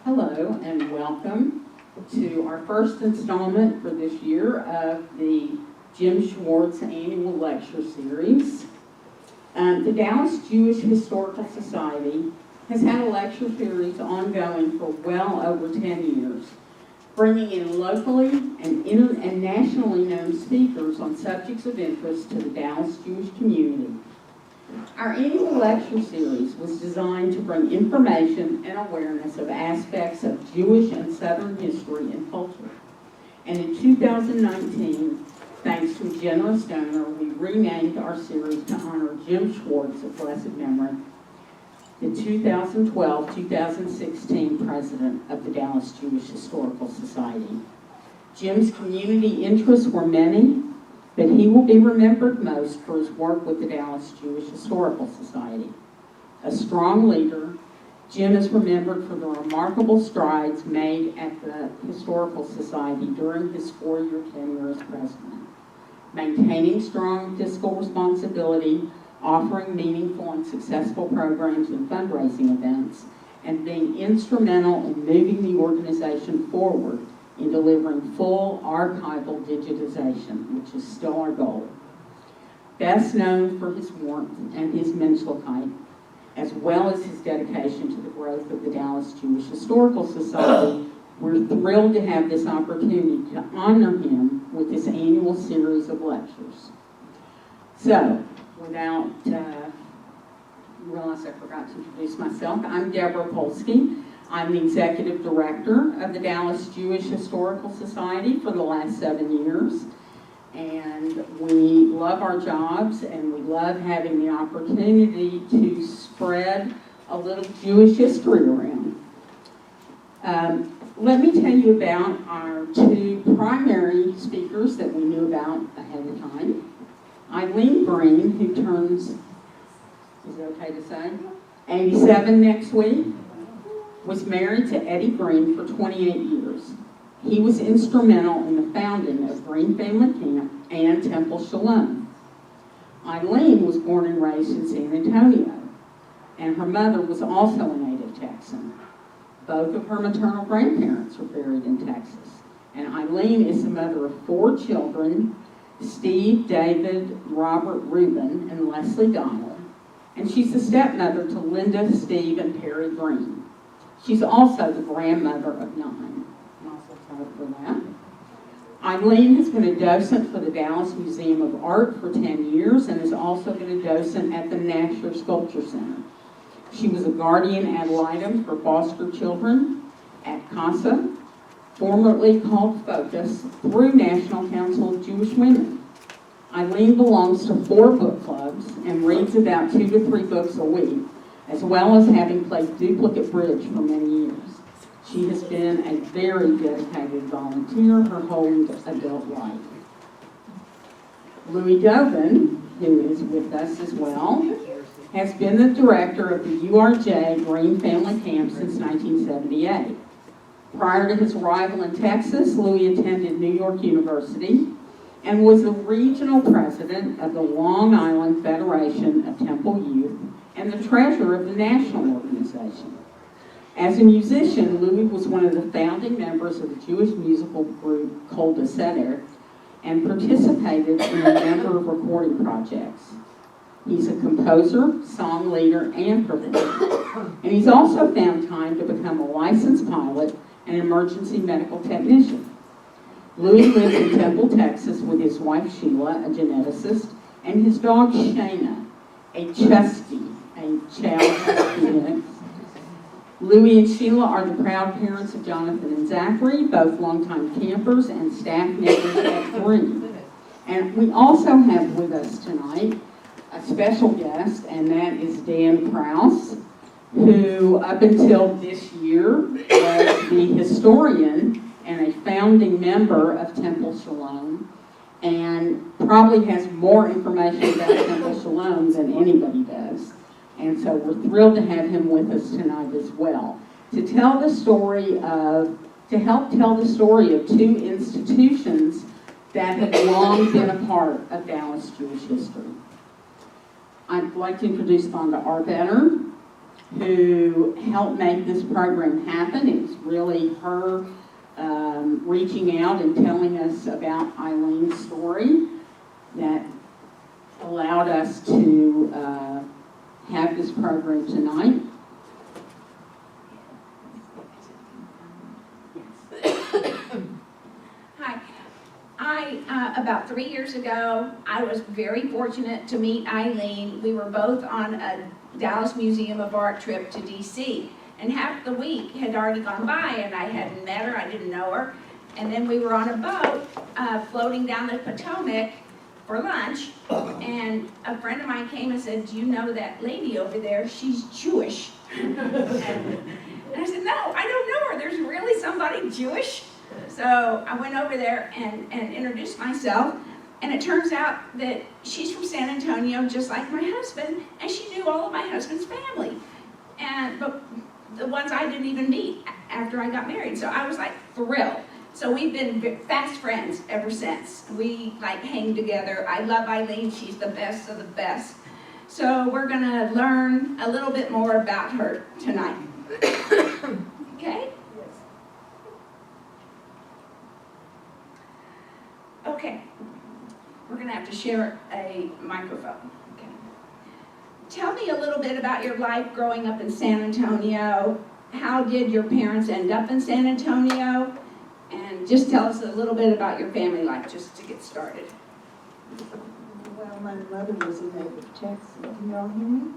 Hello and welcome to our first installment for this year of the Jim Schwartz Annual Lecture Series. The Dallas Jewish Historical Society has had a lecture series ongoing for well over 10 years, bringing in locally and nationally known speakers on subjects of interest to the Dallas Jewish community. Our annual lecture series was designed to bring information and awareness of aspects of Jewish and Southern history and culture. And in 2019, thanks to a generous donor, we renamed our series to honor Jim Schwartz of blessed memory, the 2012-2016 president of the Dallas Jewish Historical Society. Jim's community interests were many, but he will be remembered most for his work with the Dallas Jewish Historical Society. A strong leader, Jim is remembered for the remarkable strides made at the Historical Society during his 4-year tenure as president, maintaining strong fiscal responsibility, offering meaningful and successful programs and fundraising events, and being instrumental in moving the organization forward in delivering full archival digitization, which is still our goal. Best known for his warmth and his Menschlichkeit, as well as his dedication to the growth of the Dallas Jewish Historical Society, we're thrilled to have this opportunity to honor him with this annual series of lectures. So, without, I realize I forgot to introduce myself. I'm Deborah Polsky. I'm the Executive Director of the Dallas Jewish Historical Society for the last 7 years. And we love our jobs and we love having the opportunity to spread a little Jewish history around. Let me tell you about our 2 primary speakers that we knew about ahead of time. Ilene Greene, who turns, is it okay to say, 87 next week, was married to Eddie Greene for 28 years. He was instrumental in the founding of Greene Family Camp and Temple Shalom. Ilene was born and raised in San Antonio, and her mother was also a native Texan. Both of her maternal grandparents are buried in Texas. And Ilene is the mother of 4 children, Steve, David, Robert, Reuben, and Leslie Dial. And she's the stepmother to Linda, Steve, and Perry Greene. She's also the grandmother of 9. I'm also proud for that. Ilene has been a docent for the Dallas Museum of Art for 10 years and has also been a docent at the Nasher Sculpture Center. She was a guardian ad litem for foster children at CASA, formerly called Focus, through National Council of Jewish Women. Ilene belongs to 4 book clubs and reads about 2 to 3 books a week, as well as having played duplicate bridge for many years. She has been a very dedicated volunteer her whole adult life. Loui Dobin, who is with us as well, has been the director of the URJ Greene Family Camp since 1978. Prior to his arrival in Texas, Loui attended New York University and was the regional president of the Long Island Federation of Temple Youth and the treasurer of the national organization. As a musician, Loui was one of the founding members of the Jewish musical group Kol Seder and participated in a number of recording projects. He's a composer, song leader, and performer. And he's also found time to become a licensed pilot and emergency medical technician. Loui lives in Temple, Texas with his wife Sheila, a geneticist, and his dog Shayna, a Chusky, a chow husky. Loui and Sheila are the proud parents of Jonathan and Zachary, both longtime campers and staff members at Greene. And we also have with us tonight a special guest, and that is Dan Krause, who up until this year was the historian and a founding member of Temple Shalom, and probably has more information about Temple Shalom than anybody does. And so we're thrilled to have him with us tonight as well, to tell the story of, to help tell the story of 2 institutions that have long been a part of Dallas Jewish history. I'd like to introduce Vonda Arbetter, who helped make this program happen. It was really her reaching out and telling us about Ilene's story that allowed us to have this program tonight. Hi, about 3 years ago, I was very fortunate to meet Ilene. We were both on a Dallas Museum of Art trip to DC, and half the week had already gone by and I hadn't met her, I didn't know her. And then we were on a boat floating down the Potomac for lunch, and a friend of mine came and said, "Do you know that lady over there? She's Jewish." And I said, "No, I don't know her. There's really somebody Jewish?" So I went over there and introduced myself, and it turns out that she's from San Antonio, just like my husband, and she knew all of my husband's family, but the ones I didn't even meet after I got married. So I was like thrilled. So we've been fast friends ever since. We like hang together. I love Ilene. She's the best of the best. So we're gonna learn a little bit more about her tonight. Okay? Okay, we're going to have to share a microphone. Okay. Tell me a little bit about your life growing up in San Antonio. How did your parents end up in San Antonio? And just tell us a little bit about your family life, just to get started. Well, my mother was a native Texan. Can y'all hear me?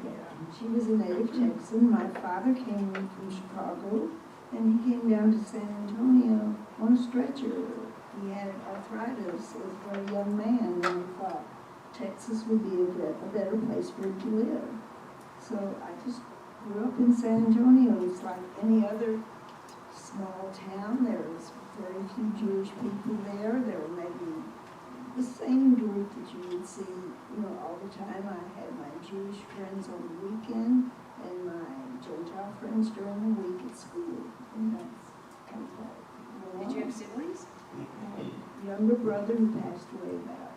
Yeah. She was a native Texan. My father came in from Chicago, and he came down to San Antonio on a stretcher. He had arthritis as a very young man, and we thought Texas would be a better place for him to live. So I just grew up in San Antonio. It's like any other small town. There was very few Jewish people there. There were maybe the same group that you would see, all the time. I had my Jewish friends on the weekend and my Gentile friends during the week at school. And that's kind of like, Did you have siblings? Younger brother who passed away about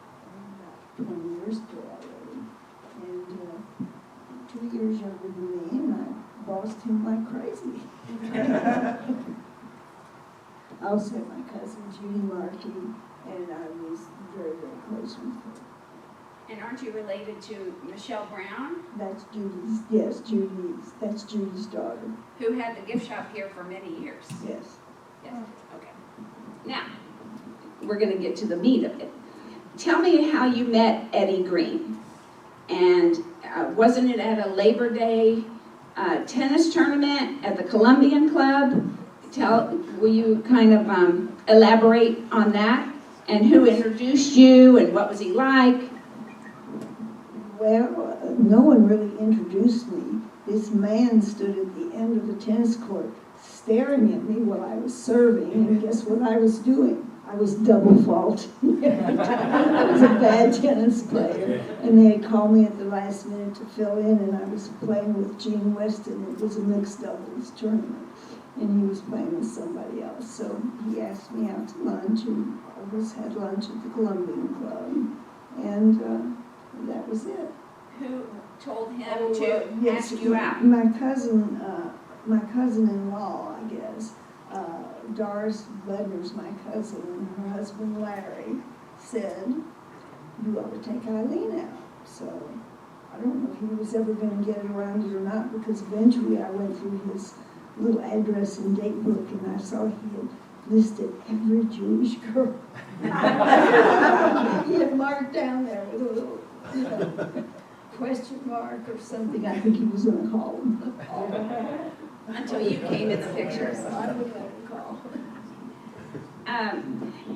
20 years ago already, and 2 years younger than me, and I bossed him like crazy. I also had my cousin Judy Markey, and I was very, very close with her. And aren't you related to Michelle Brown? That's Judy's daughter. Who had the gift shop here for many years? Yes. Yes. Okay. Now, we're going to get to the meat of it. Tell me how you met Eddie Greene. And wasn't it at a Labor Day tennis tournament at the Columbian Club? Will you kind of elaborate on that? And who introduced you, and what was he like? Well, no one really introduced me. This man stood at the end of the tennis court staring at me while I was serving, and guess what I was doing? I was double faulting. I was a bad tennis player, and they had called me at the last minute to fill in, and I was playing with Gene Weston. It was a mixed doubles tournament, and he was playing with somebody else. So he asked me out to lunch, and I had lunch at the Columbian Club, and that was it. Who told him to ask you out? My cousin-in-law, I guess, Doris Ledner's my cousin, and her husband Larry said, "You ought to take Ilene out." So I don't know if he was ever going to get around it or not, because eventually I went through his little address and date book, and I saw he had listed every Jewish girl. He had marked down there with a little, question mark or something. I think he was going to call him. Until you came in the picture. I would let him call.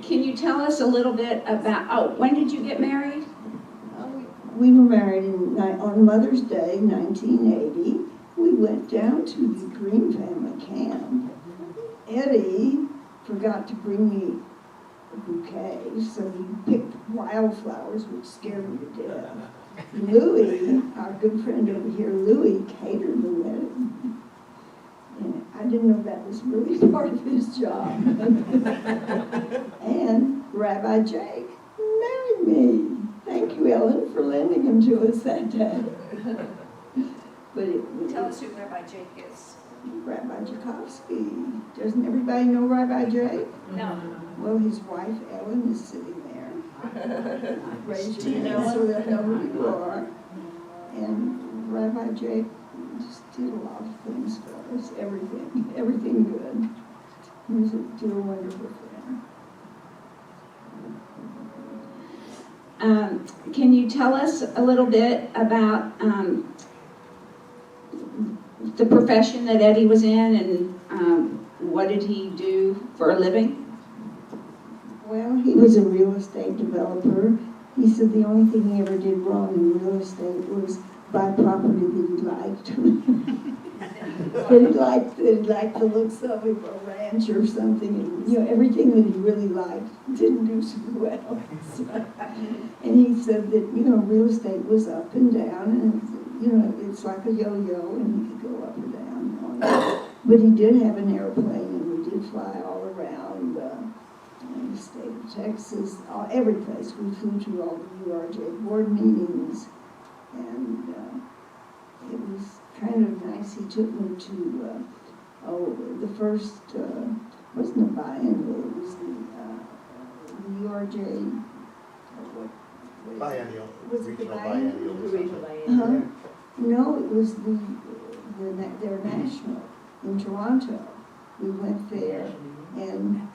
Can you tell us a little bit about, when did you get married? We were married on Mother's Day, 1980. We went down to the Greene family camp. Eddie forgot to bring me a bouquet, so he picked wildflowers, which scared me to death. Louis, our good friend over here, Louis, catered the wedding. And I didn't know that was really part of his job. And Rabbi Jake married me. Thank you, Ellen, for lending him to us that day. But it Tell us who Rabbi Jake is. Rabbi Jakovsky. Doesn't everybody know Rabbi Jake? No. Well, his wife Ellen is sitting there. Raise Do you your know hand so him? they'll know who you are. And Rabbi Jake just did a lot of things for us, everything good. He was a dear, wonderful friend. Can you tell us a little bit about the profession that Eddie was in and what did he do for a living? Well, he was a real estate developer. He said the only thing he ever did wrong in real estate was buy property that he liked. that he liked the looks of it, a ranch or something. And, you know, everything that he really liked didn't do so well. So, and he said that, you know, real estate was up and down, and, you know, it's like a yo-yo, and he could go up or down on it. But he did have an airplane, and we did fly all around the state of Texas, every place. We flew to all the URJ board meetings, and it was kind of nice. He took me to, the first, wasn't a biennial, it was the URJ, Biennial, Was it the regional biennial? biennial. No, it was their national in Toronto. We went there, and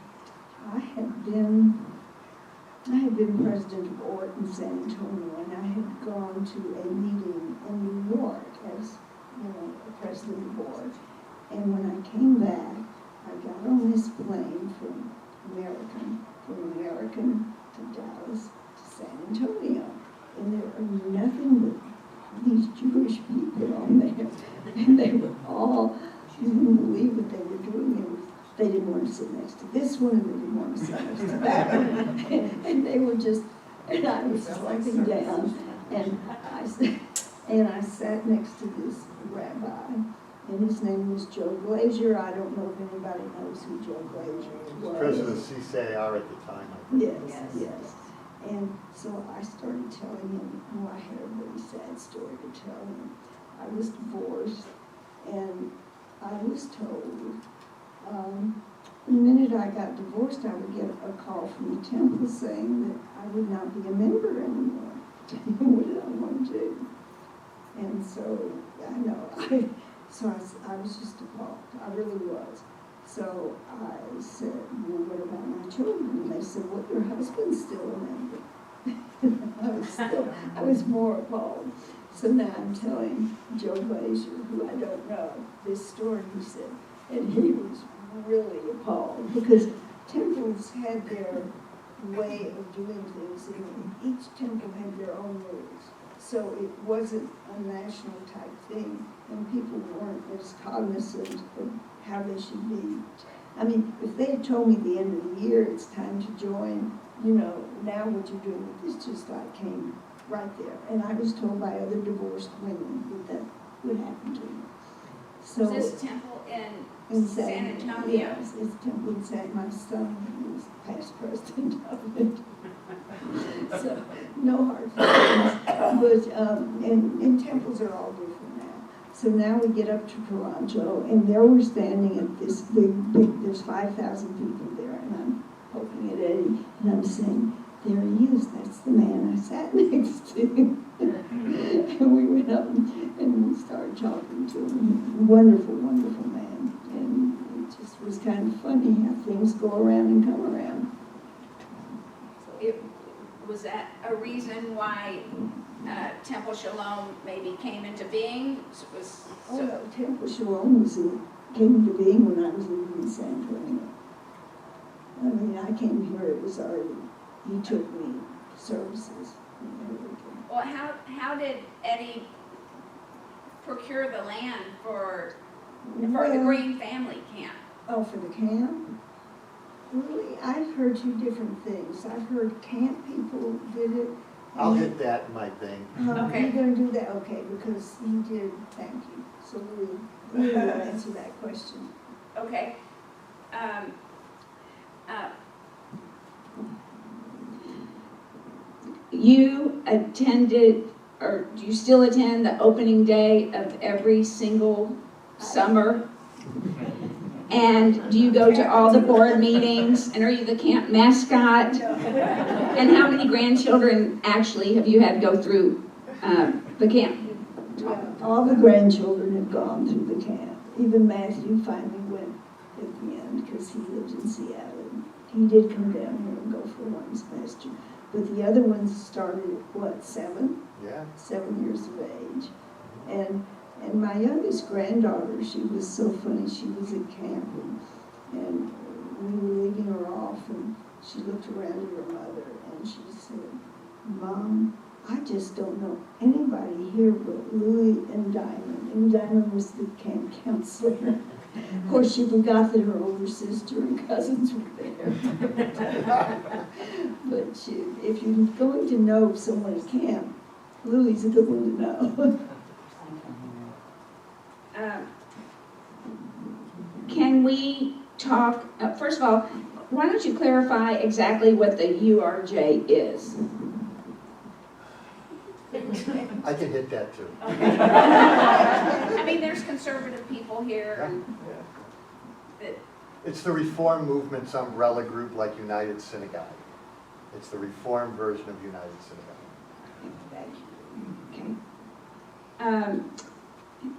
I had been president of ORT in San Antonio, and I had gone to a meeting in New York as, you know, a president of ORT. And when I came back, I got on this plane from American to Dallas to San Antonio, and there were nothing but these Jewish people on there, and they were all, you wouldn't believe what they were doing. They didn't want to sit next to this one, and they didn't want to sit next to that one. And they were just, and I was slumping down, and I sat next to this rabbi, and his name was Joe Glazier. I don't know if anybody knows who Joe Glazier was. President of CCAR at the time, I think. Yes. And so I started telling him, I had a really sad story to tell him. I was divorced, and I was told, the minute I got divorced, I would get a call from the temple saying that I would not be a member anymore. What did I want to do? And so, I was just appalled. I really was. So I said, well, what about my children? And they said, well, your husband's still a member. I was more appalled. So now I'm telling Joe Glazier, who I don't know, this story, he said, and he was really appalled because temples had their way of doing things, and each temple had their own rules. So it wasn't a national type thing, and people weren't as cognizant of how they should be. I mean, if they had told me at the end of the year it's time to join, you know, now what you're doing, this just like came right there. And I was told by other divorced women that would happen to me. So, Was this temple in San Antonio? Yes, it's temple in San. My son was past president of it. So no hard feelings. But and temples are all different now. So now we get up to Toronto, and there we're standing at this big, there's 5,000 people there, and I'm poking at Eddie, and I'm saying, there he is, that's the man I sat next to. And we went up and we started talking to him. Wonderful, wonderful man. And it just was kind of funny how things go around and come around. Was that a reason why Temple Shalom maybe came into being? No, Temple Shalom came into being when I was living in San Antonio. I mean, I came here, it was already, he took me to services and everything. Well, how did Eddie procure the land for the Greene family camp? Oh, for the camp? Really, I've heard two different things. I've heard camp people did it. I'll hit that in my thing. Okay. You're going to do that? Okay, because he did, thank you. So we will answer that question. Okay. You attended or do you still attend the opening day of every single summer? And do you go to all the board meetings, and are you the camp mascot? And how many grandchildren actually have you had go through the camp? All the grandchildren have gone through the camp. Even Matthew finally went at the end because he lives in Seattle. He did come down here and go for one semester. But the other ones started at what, 7? Yeah. 7 years of age. And my youngest granddaughter, she was so funny. She was at camp and we were leaving her off and she looked around at her mother and she said, "Mom, I just don't know anybody here but Louie and Diamond." And Diamond was the camp counselor. Of course, she forgot that her older sister and cousins were there. But if you're going to know someone at camp, Louie's a good one to know. Can we talk, first of all, why don't you clarify exactly what the URJ is? I can hit that too. I mean, there's conservative people here. And It's the Reform Movement's umbrella group like United Synagogue. It's the Reform version of United Synagogue. Okay.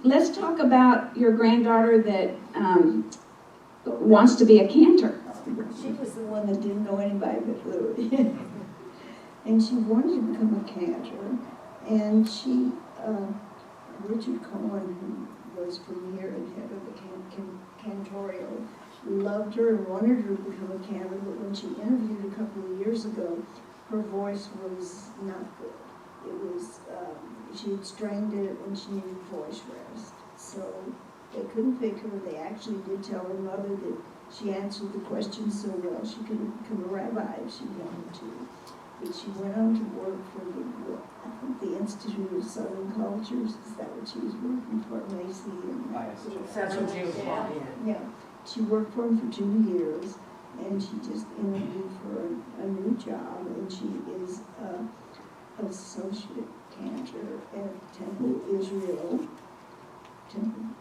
Let's talk about your granddaughter that wants to be a cantor. She was the one that didn't know anybody but Louie. And she wanted to become a cantor. And she, Richard Cohen, who was from here and head of the cantorial, loved her and wanted her to become a cantor, but when she interviewed a couple of years ago, her voice was not good. It was, she had strained it and she needed voice rest. So they couldn't pick her. They actually did tell her mother that she answered the questions so well she could become a rabbi if she wanted to. But she went on to work for the Institute of Southern Cultures. Is that what she was working for? Macy and That's what she was for. yeah. She worked for him for 2 years, and she just interviewed for a new job, and she is an associate cantor at Temple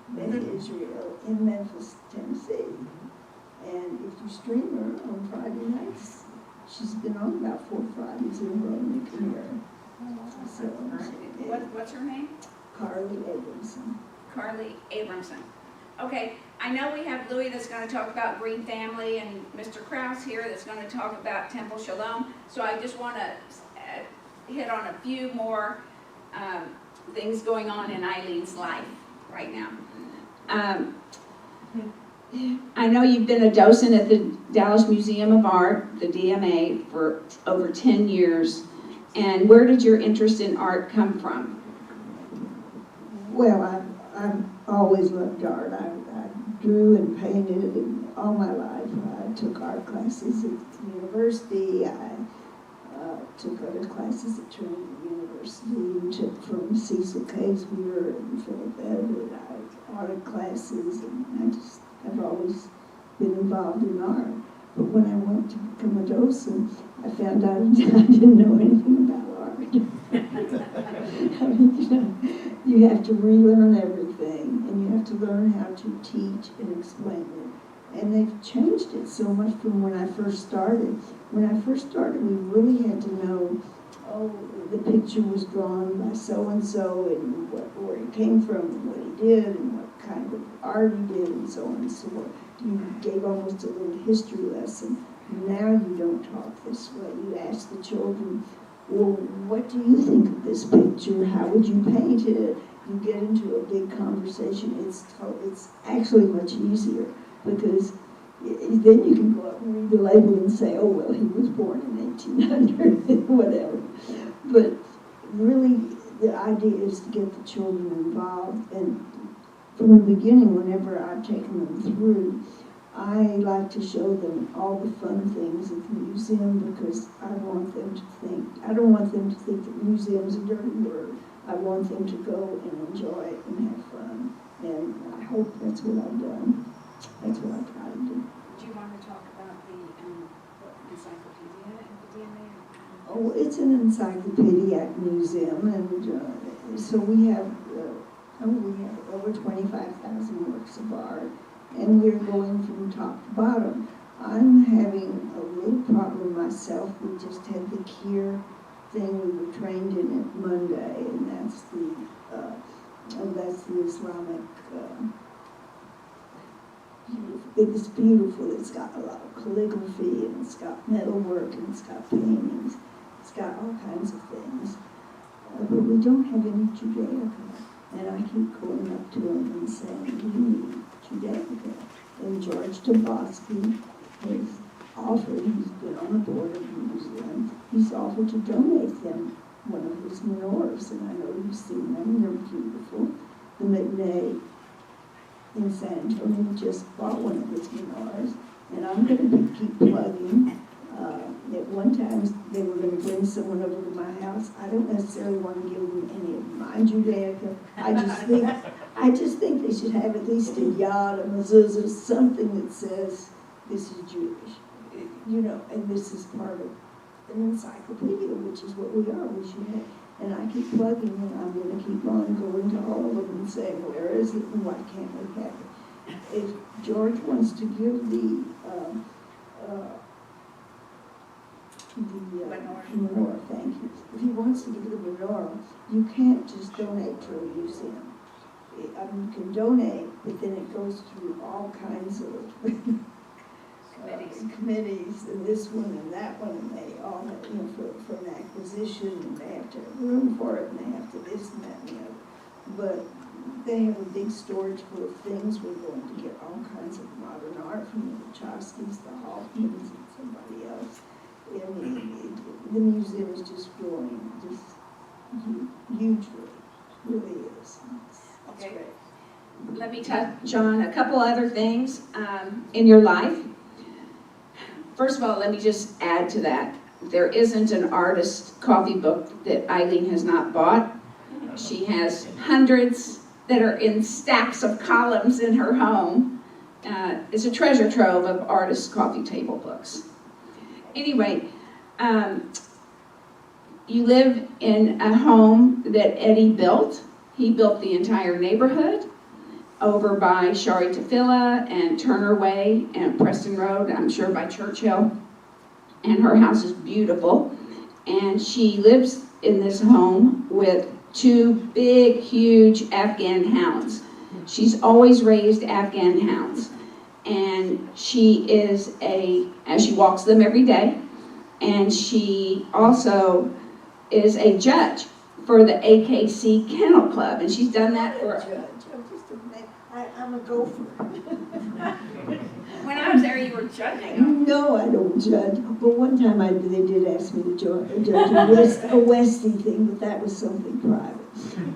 Beth Israel in Memphis, Tennessee. And if you stream her on Friday nights, she's been on about 4 Fridays in a row, and you can hear her. So, What's her name? Carly Abramson. Carly Abramson. Okay, I know we have Louie that's going to talk about Green Family and Mr. Krause here that's going to talk about Temple Shalom. So I just want to hit on a few more things going on in Eileen's life right now. I know you've been a docent at the Dallas Museum of Art, the DMA, for over 10 years. And where did your interest in art come from? Well, I've always loved art. I drew and painted all my life. I took art classes at the university. I took other classes at Trinity University and took from Cecil Casewere and Philip Everett. Art classes, and I've always been involved in art. But when I went to become a docent, I found out I didn't know anything about art. I mean, you have to relearn everything, and you have to learn how to teach and explain it. And they've changed it so much from when I first started. When I first started, we really had to know, oh, the picture was drawn by so-and-so, and where he came from, and what he did, and what kind of art he did, and so on and so forth. You gave almost a little history lesson. Now you don't talk this way. You ask the children, well, what do you think of this picture? How would you paint it? You get into a big conversation. It's actually much easier because then you can go up and read the label and say, oh, well, he was born in 1800, whatever. But really, the idea is to get the children involved. And from the beginning, whenever I've taken them through, I like to show them all the fun things at the museum because I don't want them to think that museum's a dirty word. I want them to go and enjoy it and have fun. And I hope that's what I've done. That's what I try to do. Do you want to talk about the encyclopedia at the DMA? Oh, it's an encyclopedic museum, and so we have over 25,000 works of art, and we're going from top to bottom. I'm having a little problem myself. We just had the Kier thing. We were trained in it Monday, and that's the Islamic. It's beautiful. It's got a lot of calligraphy, and it's got metalwork, and it's got paintings. It's got all kinds of things. But we don't have any Judaica. And I keep going up to him and saying, "You need Judaica." And George Tobolsky has offered, he's been on the board of the museum, he's offered to donate them one of his menorahs, and I know you've seen them, they're beautiful. The McNay in San Antonio just bought one of his menorahs, and I'm going to keep plugging. At one time, they were going to bring someone over to my house. I don't necessarily want to give them any of my Judaica. I just think they should have at least a yad, a mezuzah, something that says this is Jewish, and this is part of an encyclopedia, which is what we are. We should have. And I keep plugging, and I'm going to keep on going to all of them and saying, where is it and why can't we have it? If George wants to give the menorah, thank you. If he wants to give the menorah, you can't just donate to a museum. You can donate, but then it goes through all kinds of committees, and this one and that one, and they all have, for an acquisition, and they have to have room for it, and they have to this and that and the other. But they have a big storage full of things. We're going to get all kinds of modern art from the Wachowskis, the Hoffmans, and somebody else. And the museum is just growing, just hugely. It really is. It's Okay. great. Let me touch on a couple other things in your life. First of all, let me just add to that. There isn't an artist coffee book that Ilene has not bought. She has hundreds that are in stacks of columns in her home. It's a treasure trove of artist coffee table books. Anyway, you live in a home that Eddie built. He built the entire neighborhood over by Shari Tefillah and Turner Way and Preston Road, I'm sure by Churchill. And her house is beautiful. And she lives in this home with two big, huge Afghan hounds. She's always raised Afghan hounds. And she is as she walks them every day, and she also is a judge for the AKC Kennel Club, and she's done that for... I'm a gopher. When I was there, you were judging them. No, I don't judge. But one time they did ask me to judge a Westie thing, but that was something private.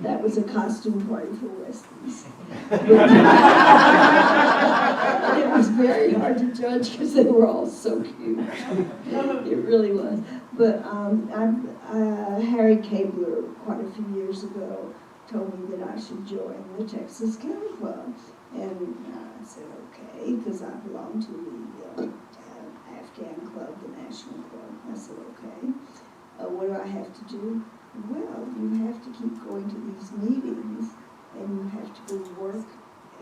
That was a costume party for Westies. And it was very hard to judge because they were all so cute. It really was. But Harry Cabler, quite a few years ago, told me that I should join the Texas Kennel Club. And I said, okay, because I belong to the Afghan Club, the National Club. I said, okay. What do I have to do? Well, you have to keep going to these meetings, and you have to go work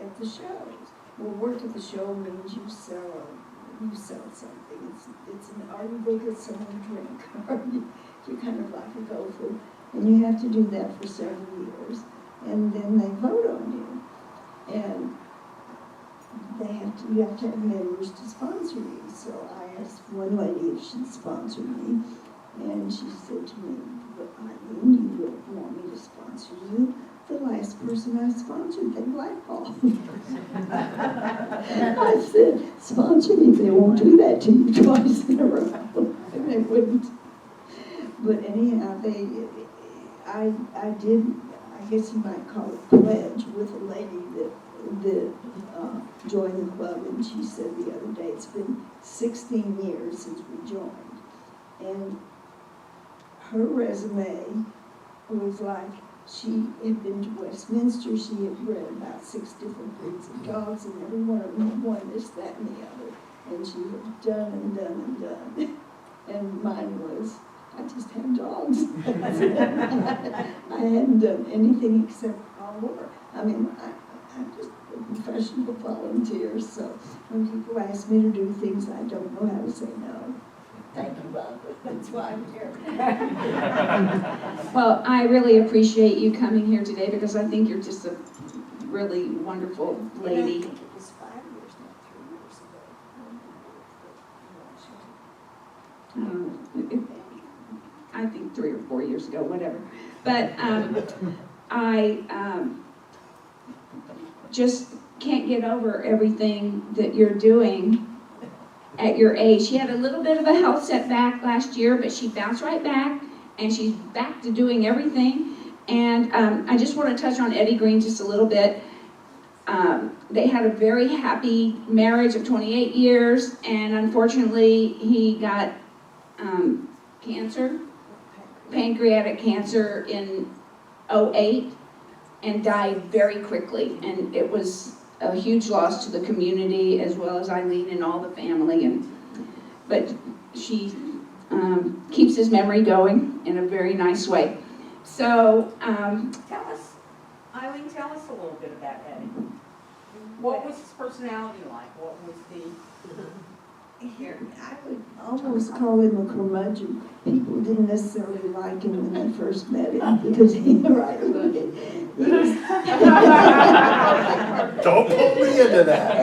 at the shows. Well, work at the show means you sell something. Or you go get someone a drink, or you're kind of like a gopher. And you have to do that for several years, and then they vote on you. And you have to have members to sponsor you. So I asked one lady if she'd sponsor me, and she said to me, "But Ilene, you don't want me to sponsor you. The last person I sponsored, they blackballed." I said, "Sponsor me, they won't do that to you twice in a row." And they wouldn't. But anyhow, I did, I guess you might call it pledge, with a lady that joined the club, and she said the other day, it's been 16 years since we joined. And her resume was like, she had been to Westminster, she had read about 6 different breeds of dogs, and every one of them had won this, that, and the other. And she had done and done and done. And mine was, I just had dogs. I hadn't done anything except war. I mean, I'm just a professional volunteer, so when people ask me to do things, I don't know how to say no. Thank you, Barbara. That's why I'm here. Well, I really appreciate you coming here today because I think you're just a really wonderful And I lady. think it was 5 years, not 3 years ago. I think 3 or 4 years ago, whatever. But I just can't get over everything that you're doing at your age. She had a little bit of a health setback last year, but she bounced right back, and she's back to doing everything. And I just want to touch on Eddie Greene just a little bit. They had a very happy marriage of 28 years, and unfortunately, he got cancer, pancreatic cancer in 2008, and died very quickly. And it was a huge loss to the community as well as Ilene and all the family. But she keeps his memory going in a very nice way. So, Tell us, Eileen, tell us a little bit about Eddie. What was his personality like? What was the... I would almost call him a curmudgeon. People didn't necessarily like him when they first met him because he was Don't put me into that.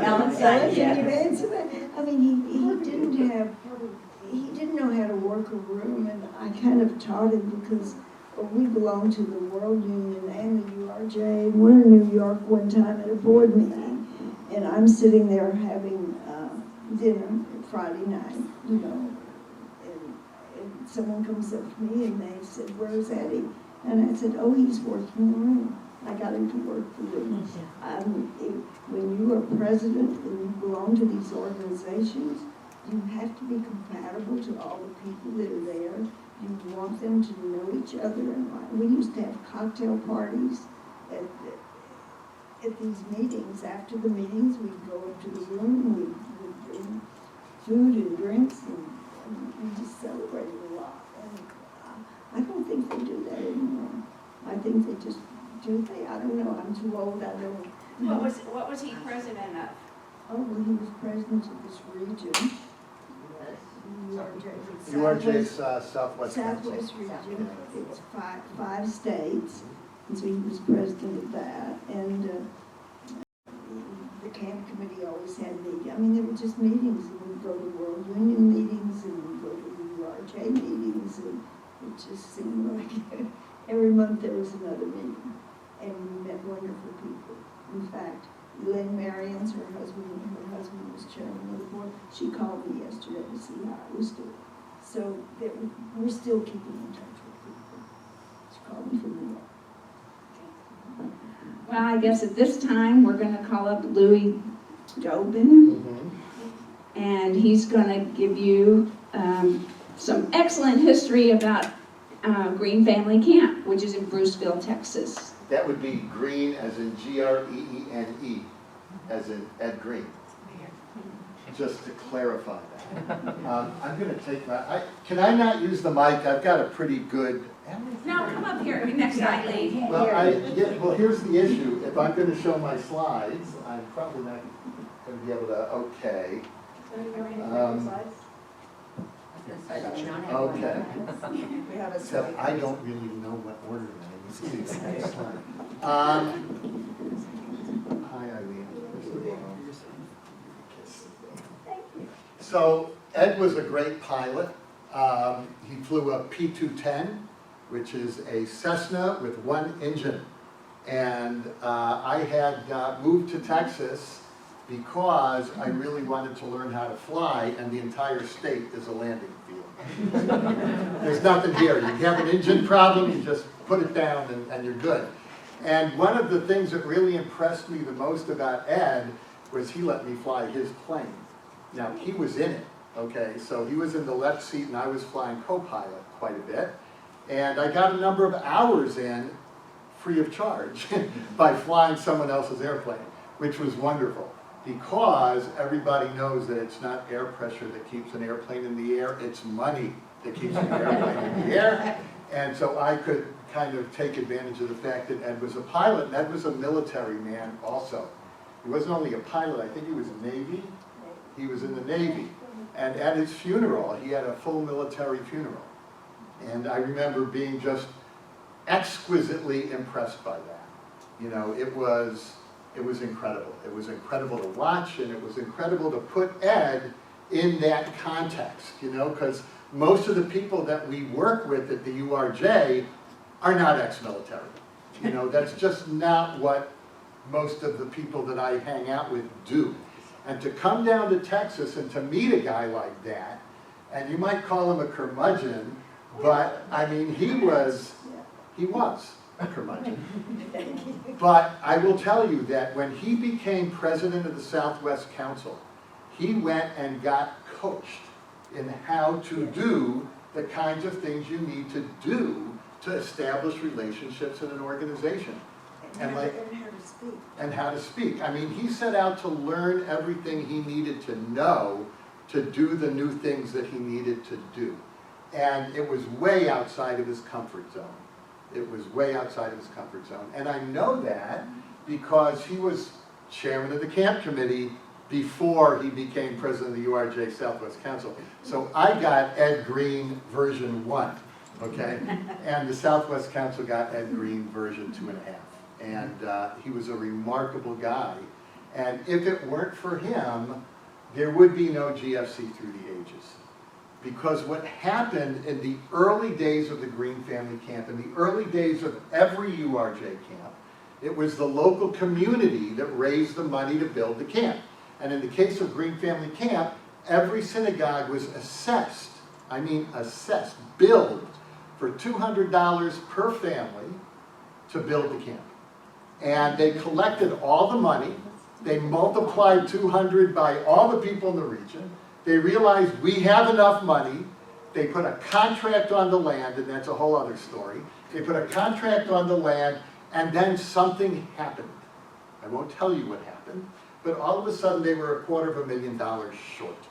Ellen said Can you yes. answer that? I mean, he didn't know how to work a room, and I kind of taught him because we belong to the World Union and the URJ, and we're in New York one time at a board meeting, and I'm sitting there having dinner Friday night, you know, and someone comes up to me and they said, "Where's Eddie?" And I said, "Oh, he's working the room. I got him to work the room." When you are president and you belong to these organizations, you have to be compatible to all the people that are there. You want them to know each other. And we used to have cocktail parties at these meetings. After the meetings, we'd go up to the room and we'd bring food and drinks, and we just celebrated a lot. And I don't think they do that anymore. I think they just do. I don't know. I'm too old. I don't. what was he president of? Oh, well, he was president of this region. URJ's Southwest Council. Southwest region. It's five states, and so he was president of that. And the camp committee always had meetings. I mean, there were just meetings, and we'd go to World Union meetings, and we'd go to the URJ meetings, and it just seemed like every month there was another meeting, and we met wonderful people. In fact, Ilene Marion's her husband was chairman of the board. She called me yesterday to see how I was doing. So we're still keeping in touch with people. She called me from New York. Well, I guess at this time, we're going to call up Loui Dobin, and he's going to give you some excellent history about Greene Family Camp, which is in Bruceville, Texas. That would be Greene as in Greene, as in Ed Greene. Just to clarify that. I'm going to take can I not use the mic? I've got a pretty good... No, come up here next to Eileen. Well, here's the issue. If I'm going to show my slides, I'm probably not going to be able to, okay. Okay. Except I don't really know what order that is. Hi, Eileen. So Ed was a great pilot. He flew a P-210, which is a Cessna with one engine. And I had moved to Texas because I really wanted to learn how to fly, and the entire state is a landing field. There's nothing here. You have an engine problem, you just put it down and you're good. And one of the things that really impressed me the most about Ed was he let me fly his plane. Now, he was in it, okay? So he was in the left seat and I was flying co-pilot quite a bit. And I got a number of hours in free of charge by flying someone else's airplane, which was wonderful. Because everybody knows that it's not air pressure that keeps an airplane in the air, it's money that keeps the airplane in the air. And so I could kind of take advantage of the fact that Ed was a pilot, and Ed was a military man also. He wasn't only a pilot, I think he was Navy. He was in the Navy. And at his funeral, he had a full military funeral. And I remember being just exquisitely impressed by that. You know, it was incredible. It was incredible to watch, and it was incredible to put Ed in that context, you know, because most of the people that we work with at the URJ are not ex-military. You know, that's just not what most of the people that I hang out with do. And to come down to Texas and to meet a guy like that, and you might call him a curmudgeon, but I mean, he was a curmudgeon. But I will tell you that when he became president of the Southwest Council, he went and got coached in how to do the kinds of things you need to do to establish relationships in an organization. And how to speak. I mean, he set out to learn everything he needed to know to do the new things that he needed to do. And it was way outside of his comfort zone. It was way outside of his comfort zone. And I know that because he was chairman of the camp committee before he became president of the URJ Southwest Council. So I got Ed Greene version 1, okay? And the Southwest Council got Ed Greene version 2.5. And he was a remarkable guy. And if it weren't for him, there would be no GFC through the ages. Because what happened in the early days of the Greene Family Camp, in the early days of every URJ camp, it was the local community that raised the money to build the camp. And in the case of Greene Family Camp, every synagogue was assessed, billed for $200 per family to build the camp. And they collected all the money, they multiplied 200 by all the people in the region, they realized we have enough money, they put a contract on the land, and that's a whole other story. They put a contract on the land, and then something happened. I won't tell you what happened, but all of a sudden they were $250,000 short.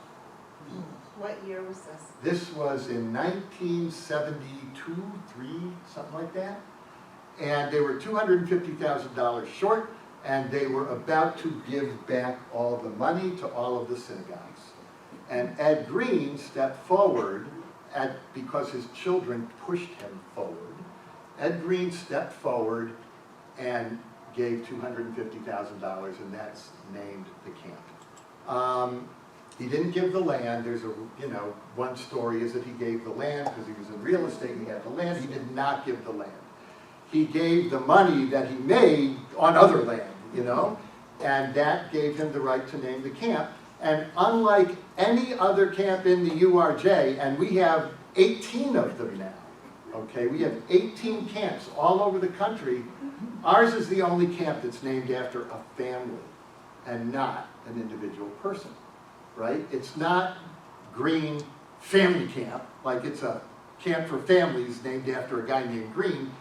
What year was this? This was in 1972, 3, something like that. And they were $250,000 short, and they were about to give back all the money to all of the synagogues. And Ed Greene stepped forward, because his children pushed him forward. Ed Greene stepped forward and gave $250,000, and that's named the camp. He didn't give the land. There's one story is that he gave the land because he was in real estate and he had the land. He did not give the land. He gave the money that he made on other land, and that gave him the right to name the camp. And unlike any other camp in the URJ, and we have 18 of them now, okay? We have 18 camps all over the country. Ours is the only camp that's named after a family and not an individual person, right? It's not Greene Family Camp, like it's a camp for families named after a guy named Greene.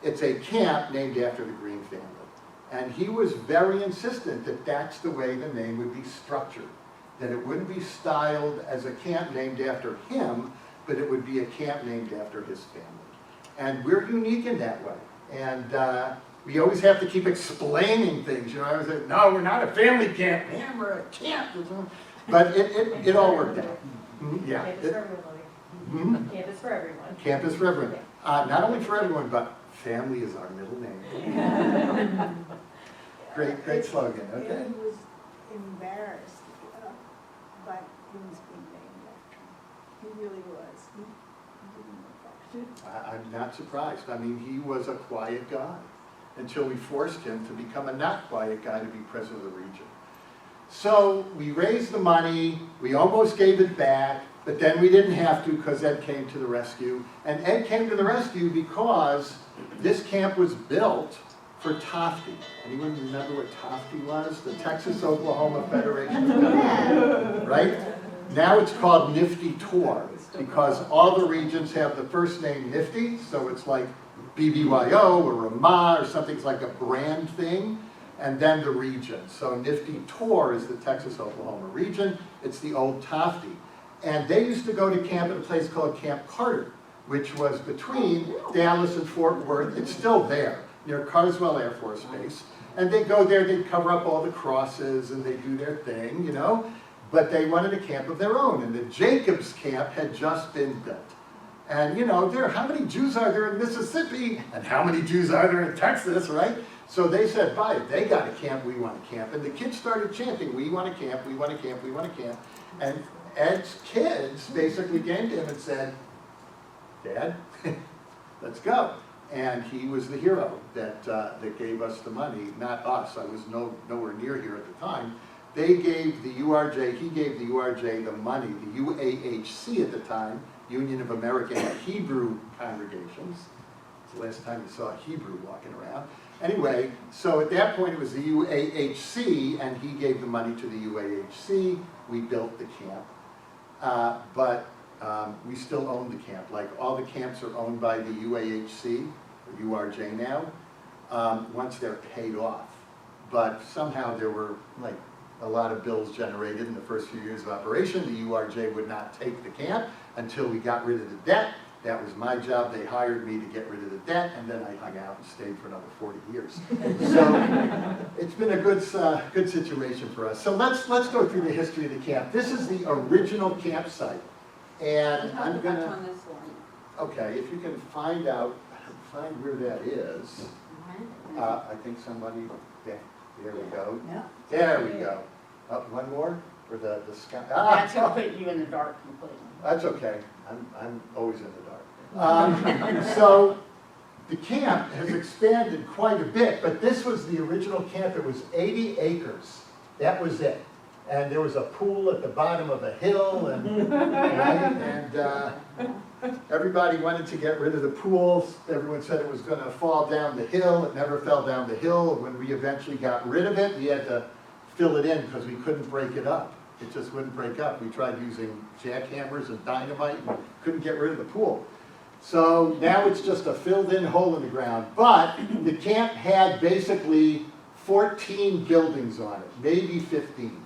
It's a camp named after the Greene family. And he was very insistent that that's the way the name would be structured, that it wouldn't be styled as a camp named after him, but it would be a camp named after his family. And we're unique in that way. And we always have to keep explaining things. I was like, no, we're not a family camp, man, we're a camp. But it all worked out. Yeah. Campus for everyone. Campus for everyone. Campus for everyone. Not only for everyone, but family is our middle name. Great slogan, okay? He was embarrassed, but he was being named after him. He really was. He didn't look up to. I'm not surprised. I mean, he was a quiet guy until we forced him to become a not quiet guy to be president of the region. So we raised the money, we almost gave it back, but then we didn't have to because Ed came to the rescue. And Ed came to the rescue because this camp was built for TOFT. Anyone remember what TOFT was? The Texas-Oklahoma Federation of Government, right? Now it's called Nifty Tour because all the regions have the first name Nifty, so it's like BBYO or Ramah or something. It's like a brand thing, and then the region. So Nifty Tour is the Texas-Oklahoma region. It's the old TOFT. And they used to go to camp at a place called Camp Carter, which was between Dallas and Fort Worth. It's still there, near Carswell Air Force Base. And they go there, they cover up all the crosses, and they do their thing, you know. But they wanted a camp of their own, and the Jacobs camp had just been built. And you know, how many Jews are there in Mississippi? And how many Jews are there in Texas, right? So they said, "By it, they got a camp, we want a camp." And the kids started chanting, "We want a camp, we want a camp, we want a camp." And Ed's kids basically came to him and said, "Dad, let's go." And he was the hero that gave us the money, not us. I was nowhere near here at the time. They gave the URJ, he gave the URJ the money, the UAHC at the time, Union of American Hebrew Congregations. It's the last time you saw a Hebrew walking around. Anyway, so at that point it was the UAHC, and he gave the money to the UAHC. We built the camp. But we still own the camp. Like, all the camps are owned by the UAHC, or URJ now, once they're paid off. But somehow there were, like, a lot of bills generated in the first few years of operation. The URJ would not take the camp until we got rid of the debt. That was my job. They hired me to get rid of the debt, and then I hung out and stayed for another 40 years. So it's been a good situation for us. So let's go through the history of the camp. This is the original campsite. And I'm gonna, on this one. okay, if you can find where that is. I think somebody, there we go. Yeah. There we go. One more for the sky. That's gonna put you in the dark completely. That's okay. I'm always in the dark. So the camp has expanded quite a bit, but this was the original camp. It was 80 acres. That was it. And there was a pool at the bottom of a hill, and everybody wanted to get rid of the pools. Everyone said it was going to fall down the hill. It never fell down the hill. When we eventually got rid of it, we had to fill it in because we couldn't break it up. It just wouldn't break up. We tried using jackhammers and dynamite and couldn't get rid of the pool. So now it's just a filled-in hole in the ground. But the camp had basically 14 buildings on it, maybe 15.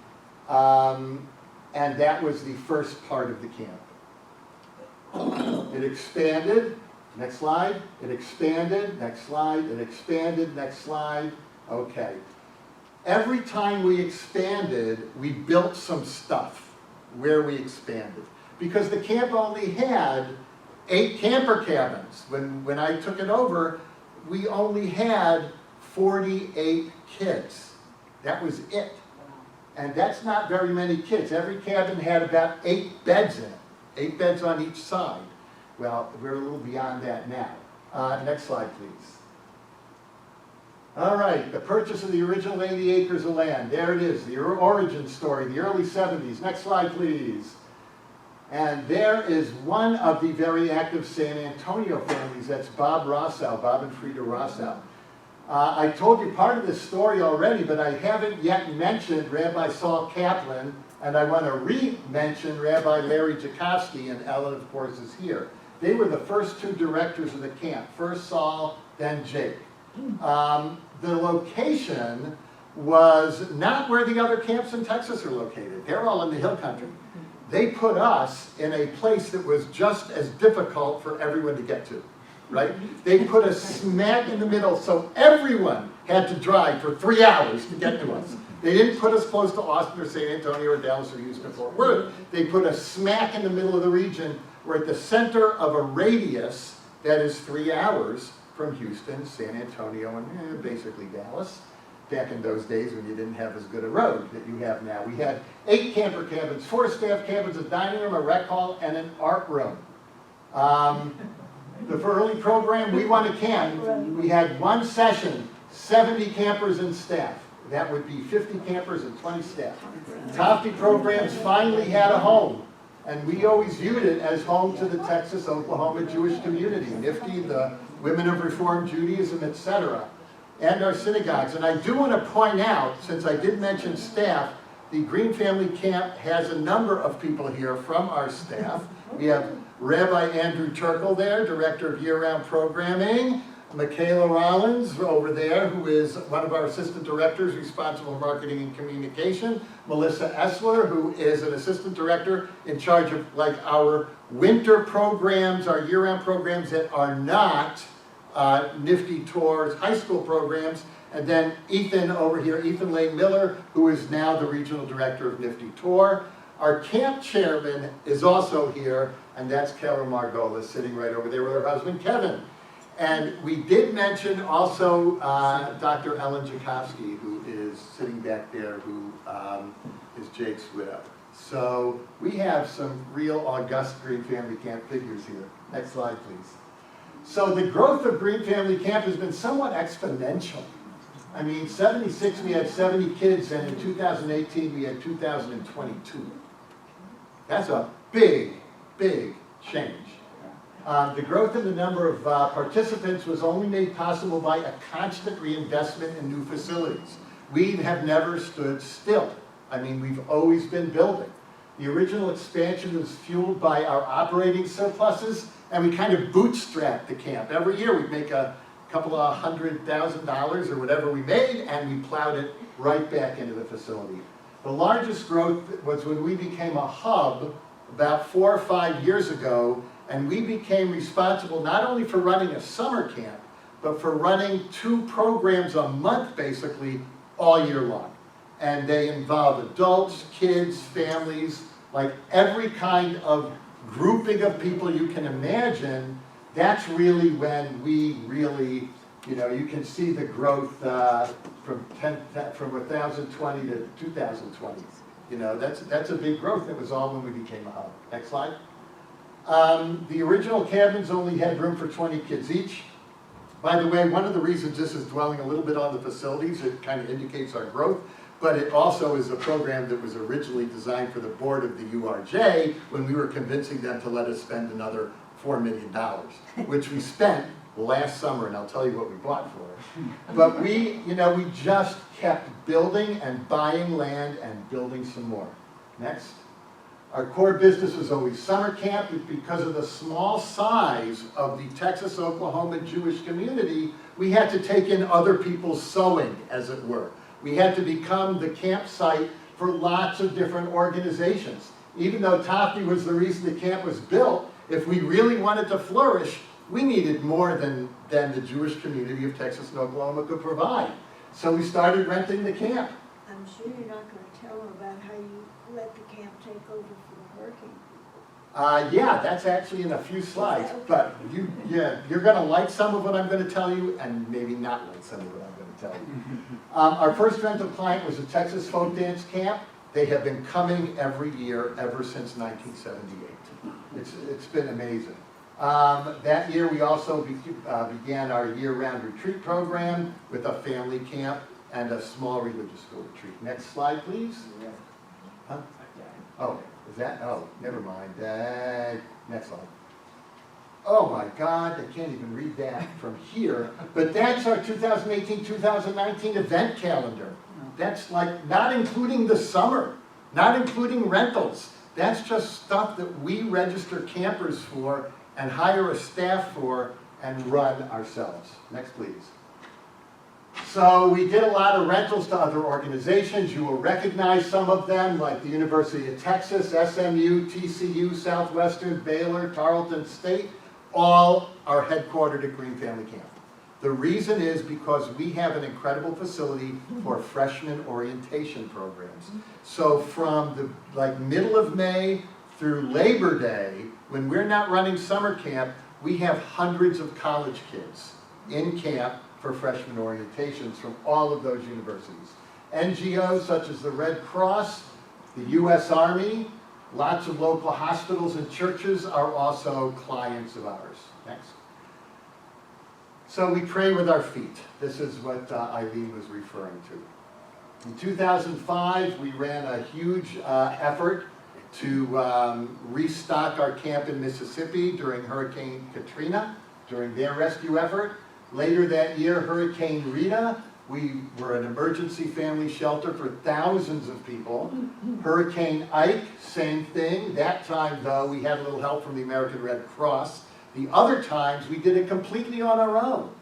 And that was the first part of the camp. It expanded, next slide, it expanded, next slide, it expanded, next slide, okay. Every time we expanded, we built some stuff where we expanded. Because the camp only had 8 camper cabins. When I took it over, we only had 48 kids. That was it. And that's not very many kids. Every cabin had about 8 beds in it. 8 beds on each side. Well, we're a little beyond that now. Next slide, please. All right, the purchase of the original 80 acres of land. There it is, the origin story, the early 70s. Next slide, please. And there is one of the very active San Antonio families. That's Bob Rossow, Bob and Frida Rossow. I told you part of this story already, but I haven't yet mentioned Rabbi Saul Kaplan, and I want to re-mention Rabbi Larry Jakowski, and Ellen, of course, is here. They were the first 2 directors of the camp, first Saul, then Jake. The location was not where the other camps in Texas are located. They're all in the hill country. They put us in a place that was just as difficult for everyone to get to. Right? They put us smack in the middle, so everyone had to drive for 3 hours to get to us. They didn't put us close to Austin or San Antonio or Dallas or Houston or Fort Worth. They put us smack in the middle of the region. We're at the center of a radius that is 3 hours from Houston, San Antonio, and basically Dallas. Back in those days when you didn't have as good a road that you have now. We had 8 camper cabins, 4 staff cabins, a dining room, a rec hall, and an art room. The early program, We Want to Camp, we had one session, 70 campers and staff. That would be 50 campers and 20 staff. Tofty programs finally had a home. And we always viewed it as home to the Texas-Oklahoma Jewish community, NIFTY, the Women of Reform Judaism, etc., and our synagogues. And I do want to point out, since I did mention staff, the Greene Family Camp has a number of people here from our staff. We have Rabbi Andrew Turkle there, Director of Year-Round Programming. Michaela Rollins over there, who is one of our assistant directors responsible for marketing and communication. Melissa Essler, who is an assistant director in charge of like our winter programs, our year-round programs that are not Nifty Tours high school programs. And then Ethan over here, Ethan Lane Miller, who is now the regional director of Nifty Tour. Our camp chairman is also here, and that's Carol Margolis sitting right over there with her husband Kevin. And we did mention also Dr. Ellen Jakowski, who is sitting back there, who is Jake's widow. So we have some real august Green Family Camp figures here. Next slide, please. So the growth of Green Family Camp has been somewhat exponential. I mean, 76 we had 70 kids, and in 2018 we had 2,022. That's a big, big change. The growth in the number of participants was only made possible by a constant reinvestment in new facilities. We have never stood still. I mean, we've always been building. The original expansion was fueled by our operating surpluses, and we kind of bootstrapped the camp. Every year we'd make a couple of $100,000 or whatever we made, and we plowed it right back into the facility. The largest growth was when we became a hub about 4 or 5 years ago, and we became responsible not only for running a summer camp, but for running 2 programs a month basically all year long. And they involve adults, kids, families, like every kind of grouping of people you can imagine. That's really when we really, you know, you can see the growth from 1,020 to 2020. You know, that's a big growth. It was all when we became a hub. Next slide. The original cabins only had room for 20 kids each. By the way, one of the reasons this is dwelling a little bit on the facilities, it kind of indicates our growth, but it also is a program that was originally designed for the board of the URJ when we were convincing them to let us spend another $4 million, which we spent last summer, and I'll tell you what we bought for it. But we, you know, we just kept building and buying land and building some more. Next. Our core business was always summer camp, but because of the small size of the Texas, Oklahoma Jewish community, we had to take in other people's sewing, as it were. We had to become the campsite for lots of different organizations. Even though Tofty was the reason the camp was built, if we really wanted to flourish, we needed more than the Jewish community of Texas and Oklahoma could provide. So we started renting the camp. I'm sure you're not going to tell them about how you let the camp take over for the hurricane. Yeah, that's actually in a few slides, but you're going to like some of what I'm going to tell you, and maybe not like some of what I'm going to tell you. Our first rental client was a Texas folk dance camp. They have been coming every year ever since 1978. It's been amazing. That year we also began our year-round retreat program with a family camp and a small religious school retreat. Next slide, please. Huh? Oh, is that? Oh, never mind. Next slide. Oh my God, I can't even read that from here. But that's our 2018-2019 event calendar. That's like not including the summer, not including rentals. That's just stuff that we register campers for and hire a staff for and run ourselves. Next, please. So we did a lot of rentals to other organizations. You will recognize some of them, like the University of Texas, SMU, TCU, Southwestern, Baylor, Tarleton State. All are headquartered at Green Family Camp. The reason is because we have an incredible facility for freshman orientation programs. So from the middle of May through Labor Day, when we're not running summer camp, we have hundreds of college kids in camp for freshman orientations from all of those universities. NGOs such as the Red Cross, the U.S. Army, lots of local hospitals and churches are also clients of ours. Next. So we pray with our feet. This is what Ilene was referring to. In 2005, we ran a huge effort to restock our camp in Mississippi during Hurricane Katrina, during their rescue effort. Later that year, Hurricane Rita, we were an emergency family shelter for thousands of people. Hurricane Ike, same thing. That time, though, we had a little help from the American Red Cross. The other times, we did it completely on our own.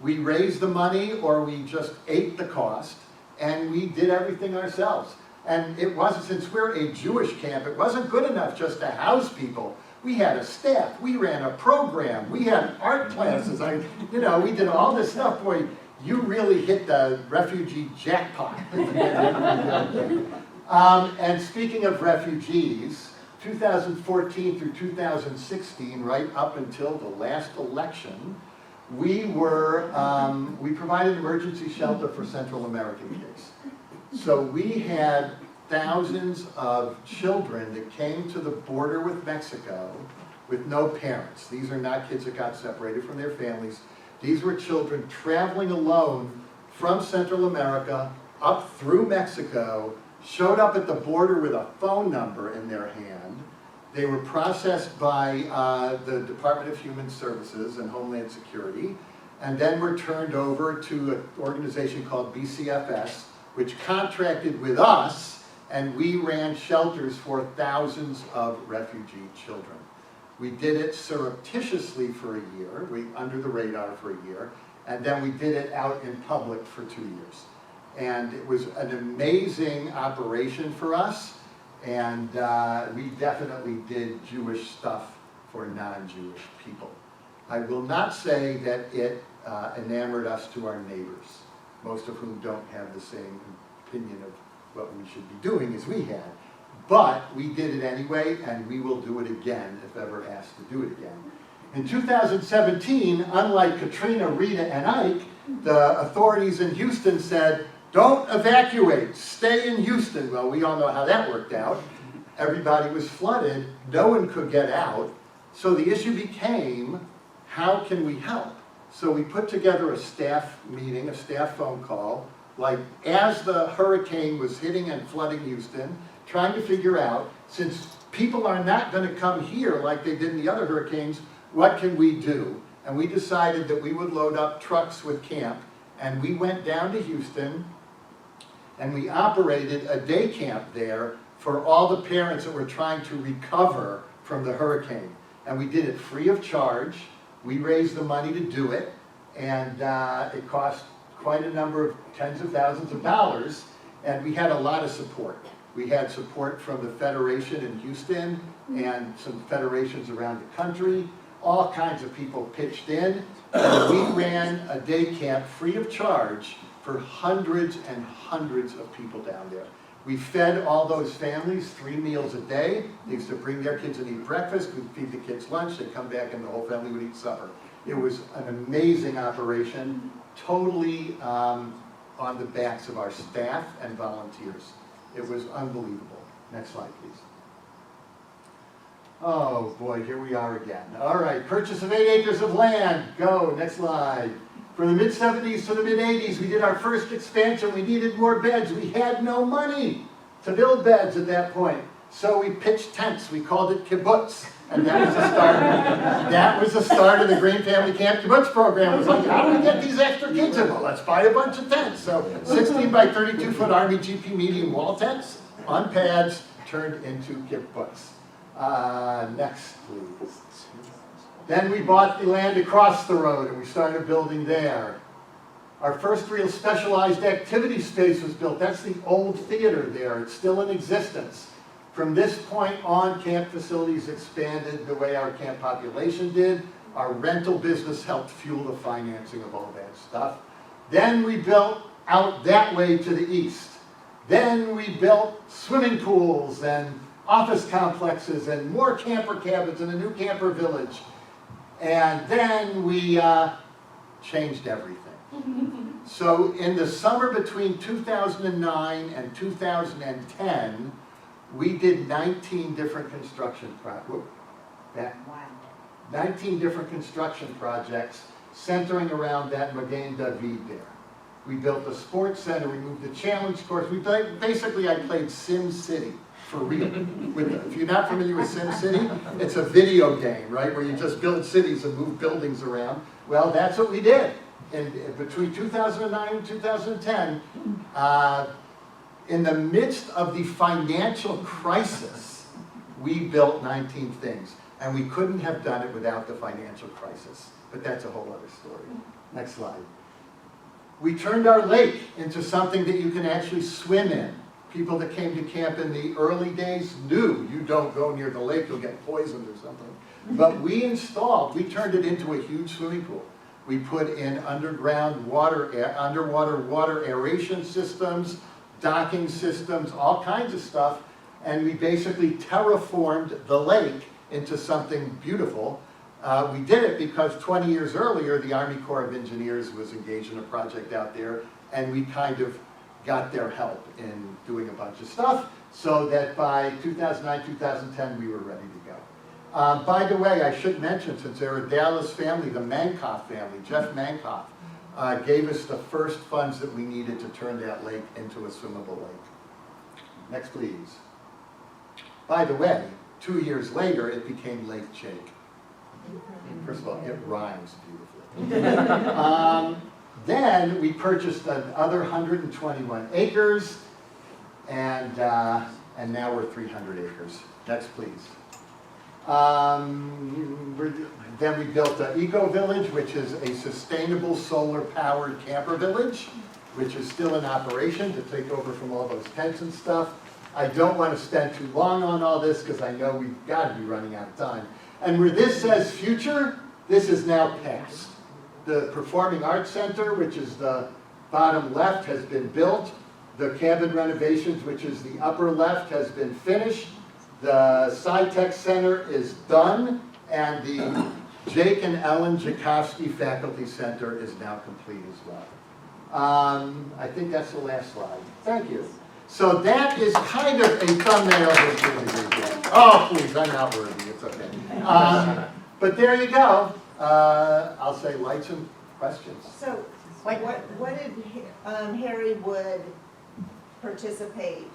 We raised the money or we just ate the cost, and we did everything ourselves. And it wasn't, since we're a Jewish camp, it wasn't good enough just to house people. We had a staff, we ran a program, we had art classes, we did all this stuff. Boy, you really hit the refugee jackpot. And speaking of refugees, 2014 through 2016, right up until the last election, we provided emergency shelter for Central American kids. So we had thousands of children that came to the border with Mexico with no parents. These are not kids that got separated from their families. These were children traveling alone from Central America up through Mexico, showed up at the border with a phone number in their hand. They were processed by the Department of Human Services and Homeland Security, and then were turned over to an organization called BCFS, which contracted with us, and we ran shelters for thousands of refugee children. We did it surreptitiously for a year, under the radar for a year, and then we did it out in public for 2 years. And it was an amazing operation for us, and we definitely did Jewish stuff for non-Jewish people. I will not say that it enamored us to our neighbors, most of whom don't have the same opinion of what we should be doing as we had. But we did it anyway, and we will do it again if ever asked to do it again. In 2017, unlike Katrina, Rita, and Ike, the authorities in Houston said, don't evacuate, stay in Houston. Well, we all know how that worked out. Everybody was flooded, no one could get out. So the issue became, how can we help? So we put together a staff meeting, a staff phone call, like as the hurricane was hitting and flooding Houston, trying to figure out, since people are not going to come here like they did in the other hurricanes, what can we do? And we decided that we would load up trucks with camp, and we went down to Houston, and we operated a day camp there for all the parents that were trying to recover from the hurricane. And we did it free of charge. We raised the money to do it, and it cost quite a number of tens of thousands of dollars, and we had a lot of support. We had support from the Federation in Houston and some federations around the country. All kinds of people pitched in, and we ran a day camp free of charge for hundreds and hundreds of people down there. We fed all those families 3 meals a day. They used to bring their kids and eat breakfast. We'd feed the kids lunch. They'd come back and the whole family would eat supper. It was an amazing operation, totally on the backs of our staff and volunteers. It was unbelievable. Next slide, please. Oh boy, here we are again. All right, purchase of 8 acres of land. Go, next slide. From the mid-70s to the mid-80s, we did our first expansion. We needed more beds. We had no money to build beds at that point. So we pitched tents. We called it kibbutz. And that was the start. That was the start of the Greene Family Camp Kibbutz program. It was like, how do we get these extra kids in? Well, let's buy a bunch of tents. So 16 by 32 foot Army GP medium wall tents on pads turned into kibbutz. Next, please. Then we bought the land across the road and we started building there. Our first real specialized activity space was built. That's the old theater there. It's still in existence. From this point on, camp facilities expanded the way our camp population did. Our rental business helped fuel the financing of all that stuff. Then we built out that way to the east. Then we built swimming pools and office complexes and more camper cabins and a new camper village. And then we changed everything. So in the summer between 2009 and 2010, we did 19 different construction projects. 19 different construction projects centering around that Magen David there. We built a sports center, we moved the challenge course. Basically, I played Sim City for real. If you're not familiar with Sim City, it's a video game, right, where you just build cities and move buildings around. Well, that's what we did. And between 2009 and 2010, in the midst of the financial crisis, we built 19 things. And we couldn't have done it without the financial crisis. But that's a whole other story. Next slide. We turned our lake into something that you can actually swim in. People that came to camp in the early days knew you don't go near the lake, you'll get poisoned or something. But we turned it into a huge swimming pool. We put in underwater water aeration systems, docking systems, all kinds of stuff, and we basically terraformed the lake into something beautiful. We did it because 20 years earlier, the Army Corps of Engineers was engaged in a project out there, and we kind of got their help in doing a bunch of stuff, so that by 2009, 2010, we were ready to go. By the way, I should mention, since they're a Dallas family, the Mankoff family, Jeff Mankoff, gave us the first funds that we needed to turn that lake into a swimmable lake. Next, please. By the way, 2 years later, it became Lake Jake. First of all, it rhymes beautifully. Then we purchased another 121 acres, and now we're 300 acres. Next, please. Then we built an Eco Village, which is a sustainable solar-powered camper village, which is still in operation to take over from all those tents and stuff. I don't want to spend too long on all this because I know we've got to be running out of time. And where this says future, this is now past. The Performing Arts Center, which is the bottom left, has been built. The cabin renovations, which is the upper left, has been finished. The SciTech Center is done, and the Jake and Ellen Jakowski Faculty Center is now complete as well. I think that's the last slide. Thank you. So that is kind of a thumbnail of oh, please, I'm not worthy. It's okay. But there you go. I'll say lights and questions. So, what did Harry Wood participate?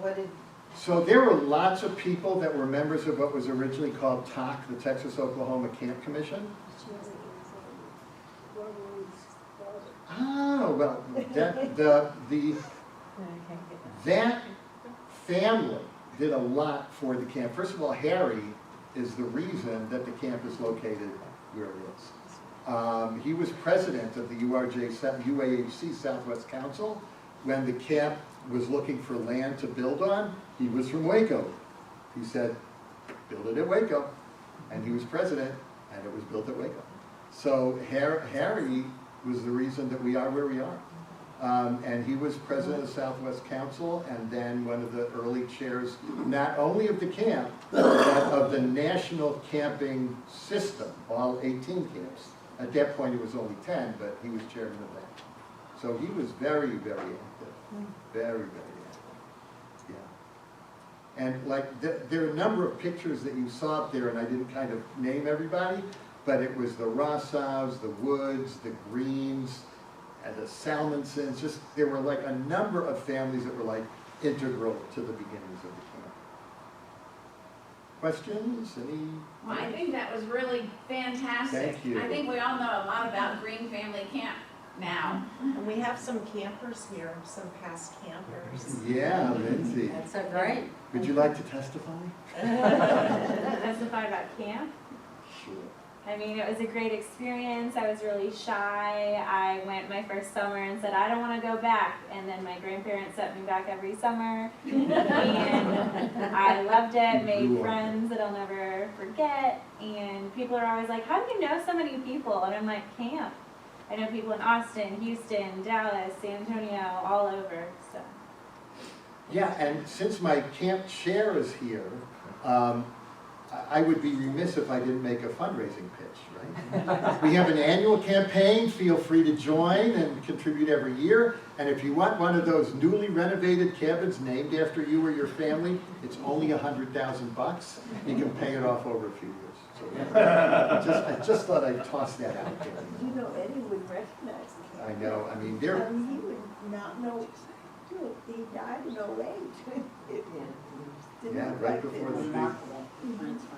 What did? So there were lots of people that were members of what was originally called TOC, the Texas-Oklahoma Camp Commission. Oh, well, that family did a lot for the camp. First of all, Harry is the reason that the camp is located where it is. He was president of the UAHC Southwest Council when the camp was looking for land to build on. He was from Waco. He said, build it at Waco. And he was president, and it was built at Waco. So Harry was the reason that we are where we are. And he was president of the Southwest Council, and then one of the early chairs, not only of the camp, but of the national camping system, all 18 camps. At that point, it was only 10, but he was chairman of that. So he was very, very active. Very, very active. Yeah. And like, there are a number of pictures that you saw up there, and I didn't kind of name everybody, but it was the Rossows, the Woods, the Greens, and the Salmonsons. Just, there were like a number of families that were like integral to the beginnings of the camp. Questions? Any? Well, I think that was really fantastic. Thank you. I think we all know a lot about Green Family Camp now. And we have some campers here, some past campers. Yeah, Lindsay. That's so great. Would you like to testify? Testify about camp. Sure. I mean, it was a great experience. I was really shy. I went my first summer and said, I don't want to go back. And then my grandparents sent me back every summer. And I loved it, made friends that I'll never forget. And people are always like, how do you know so many people? And I'm like, camp. I know people in Austin, Houston, Dallas, San Antonio, all over. So. Yeah, and since my camp chair is here, I would be remiss if I didn't make a fundraising pitch, right? We have an annual campaign. Feel free to join and contribute every year. And if you want one of those newly renovated cabins named after you or your family, it's only $100,000. You can pay it off over a few years. So I just thought I'd toss that out there. You know, Eddie would recognize him. I know. I mean, they're. He would not know. He died in 08. Yeah, right before the big.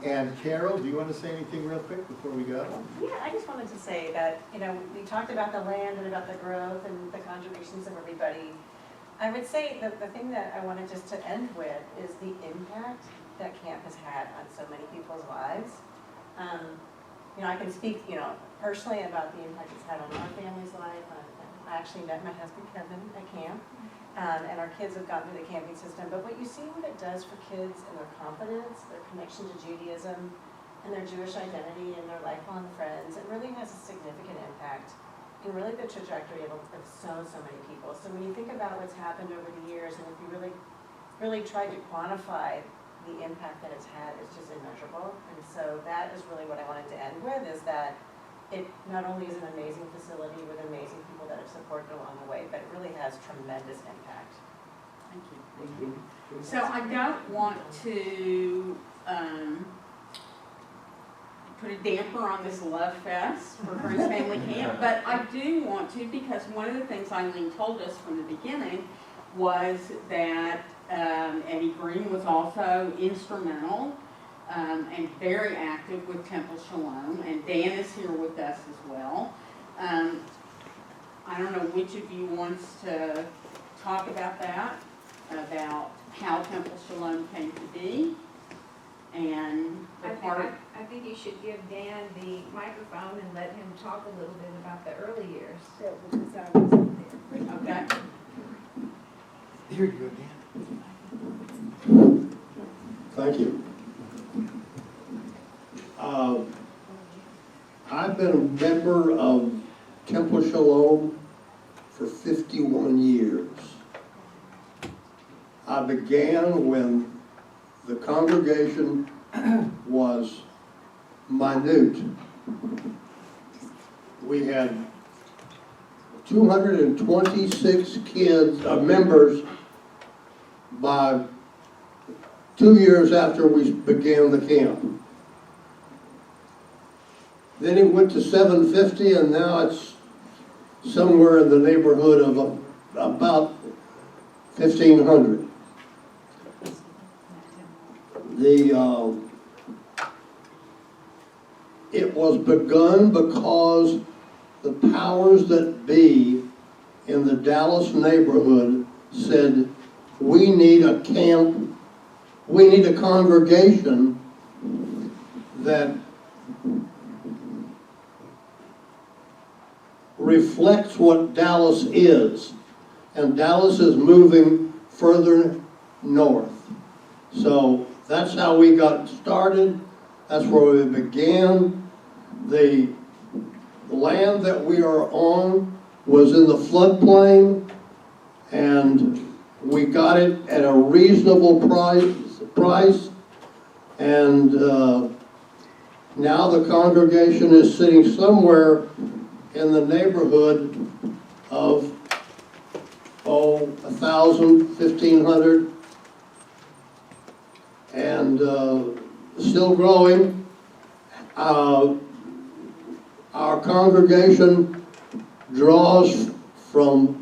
And Carol, do you want to say anything real quick before we go? Yeah, I just wanted to say that, you know, we talked about the land and about the growth and the contributions of everybody. I would say that the thing that I wanted just to end with is the impact that camp has had on so many people's lives. You know, I can speak, you know, personally about the impact it's had on our family's life. I actually met my husband Kevin at camp, and our kids have gone through the camping system. But what you see what it does for kids and their confidence, their connection to Judaism, and their Jewish identity and their lifelong friends, it really has a significant impact in really the trajectory of so many people. So when you think about what's happened over the years, and if you really tried to quantify the impact that it's had, it's just immeasurable. And so that is really what I wanted to end with, is that it not only is an amazing facility with amazing people that have supported along the way, but it really has tremendous impact. Thank you. So I don't want to put a damper on this love fest for Greene Family Camp, but I do want to, because one of the things Ilene told us from the beginning was that Eddie Greene was also instrumental and very active with Temple Shalom, and Dan is here with us as well. I don't know which of you wants to talk about that, about how Temple Shalom came to be, and the part. I think you should give Dan the microphone and let him talk a little bit about the early years. Yeah, because I wasn't there. Okay. Here you go, Dan. Thank you. I've been a member of Temple Shalom for 51 years. I began when the congregation was minute. We had 226 kids, members, by 2 years after we began the camp. Then it went to 750, and now it's somewhere in the neighborhood of about 1,500. It was begun because the powers that be in the Dallas neighborhood said, we need a camp, we need a congregation that reflects what Dallas is. And Dallas is moving further north. So that's how we got started. That's where we began. The land that we are on was in the floodplain, and we got it at a reasonable price. And now the congregation is sitting somewhere in the neighborhood of 1,000, 1,500, and still growing. Our congregation draws from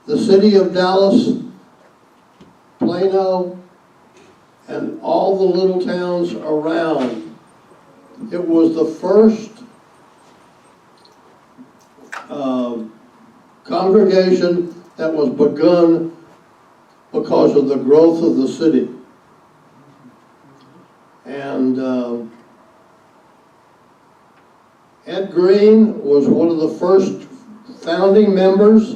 the city of Dallas, Plano, and all the little towns around. It was the first congregation that was begun because of the growth of the city. And Ed Greene was one of the first founding members,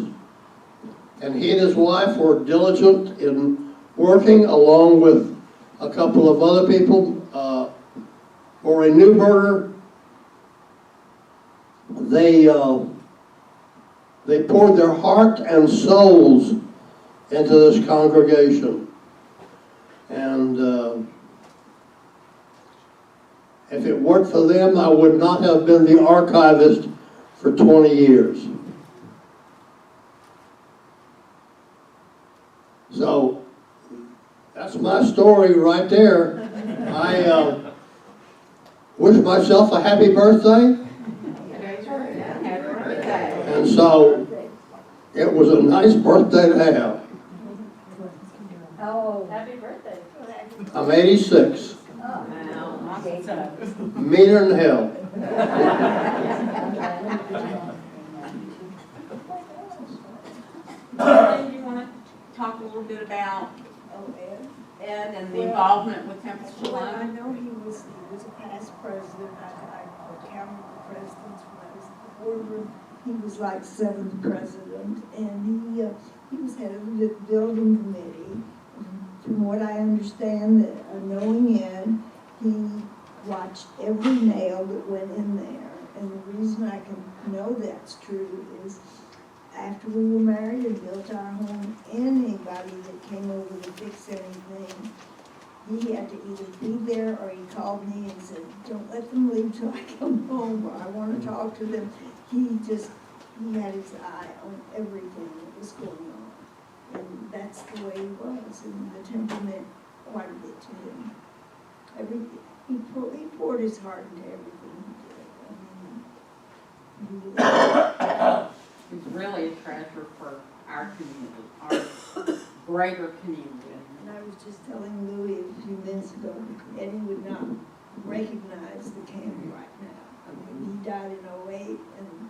and he and his wife were diligent in working along with a couple of other people. Ori Newberger, they poured their heart and souls into this congregation. And if it weren't for them, I would not have been the archivist for 20 years. So that's my story right there. I wish myself a happy birthday. And so it was a nice birthday to have. How old? Happy birthday. I'm 86. Meaner than hell. You want to talk a little bit about Ed and the Well, involvement with Temple Well, I Shalom? know he was a past president. I counted the presidents when I was in the boardroom. He was like 7th president, and he was head of the building committee. From what I understand, knowing Ed, he watched every nail that went in there. And the reason I can know that's true is after we were married and built our home, anybody that came over to fix anything, he had to either be there or he called me and said, don't let them leave till I come home, or I want to talk to them. He had his eye on everything that was going on. And that's the way he was, and the temple meant quite a bit to him. He poured his heart into everything he did. I mean, He's really a treasure for our community, our greater community. And I was just telling Louis a few minutes ago, Eddie would not recognize the camp right now. I mean, he died in '08, and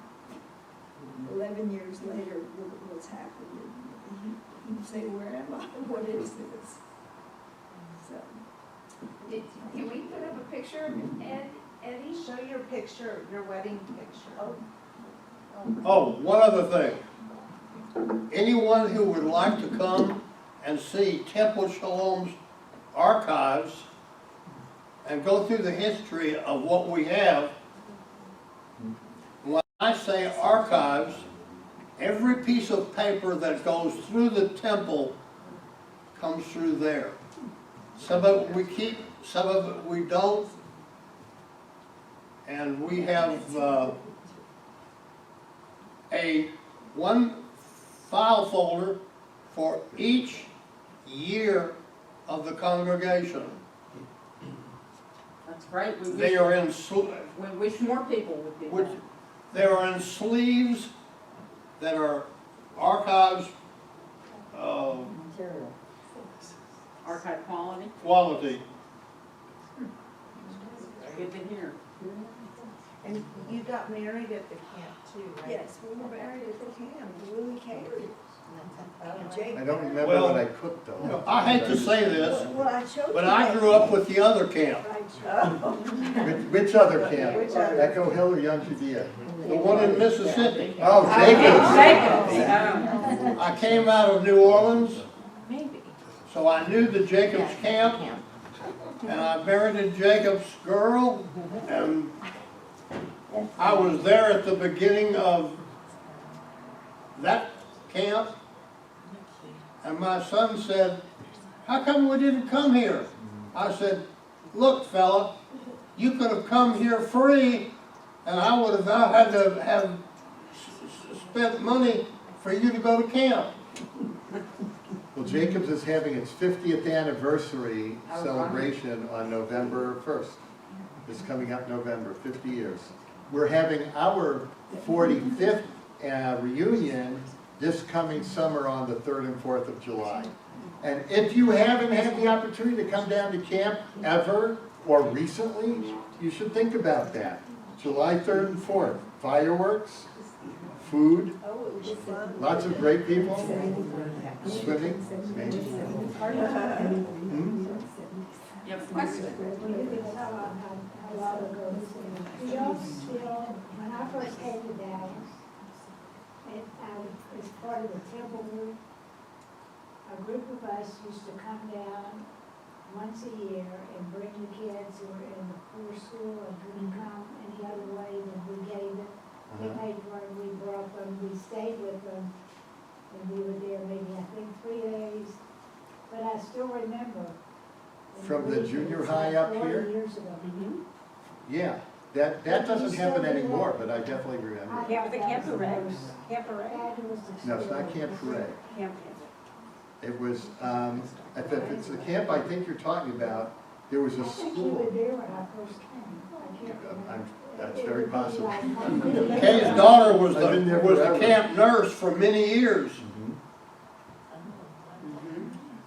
11 years later, what's happened, he'd say, where am I? What is this? So, Can we put up a picture of Eddie? Show your picture, your wedding picture. Oh, one other thing. Anyone who would like to come and see Temple Shalom's archives and go through the history of what we have, when I say archives, every piece of paper that goes through the temple comes through there. Some of it we keep, some of it we don't. And we have one file folder for each year of the congregation. That's great. They are in We wish more people would do that. they are in sleeves that are archives Archive quality, quality. good to hear. And you got married at the camp too, right? yes, we were married at the camp, Willie Carey. I don't remember Well, what I cooked though. I hate to say this, Well, I showed but you I that. grew up with the other camp, Which other camp? Which other? Echo Hill or Young Judea? the one in Mississippi. Oh, Jacobs. Jacobs. I came out of New Orleans, Maybe. so I knew the Jacobs camp, and I married a Jacobs girl, and I was there at the beginning of that camp, and my son said, how come we didn't come here? I said, look fella, you could have come here free, and I would have not had to have spent money for you to go to camp. Well, Jacobs is having its 50th anniversary celebration on November 1st. It's coming up November, 50 years. We're having our 45th reunion this coming summer on the 3rd and 4th of July. And if you haven't had the opportunity to come down to camp ever or recently, you should think about that. July 3rd and 4th, fireworks, food, lots of great people, swimming, maybe. You have a question? When I first came to Dallas, and I was part of the temple group, a group of us used to come down once a year and bring the kids who were in the poor school and couldn't come any other way than we gave it. We paid for it, we brought them, we stayed with them, and we were there maybe, I think, 3 days. But I still remember. From the junior high up here? 40 years ago. Yeah, that doesn't happen anymore, but I definitely remember. Yeah, but the Camp Parade. No, it's not Camp Parade. It was, if it's the camp I think you're talking about, there was a I think you school. were there when I first came. I can't remember. That's very possible. Kay's daughter was I've been there the forever. camp nurse for many years.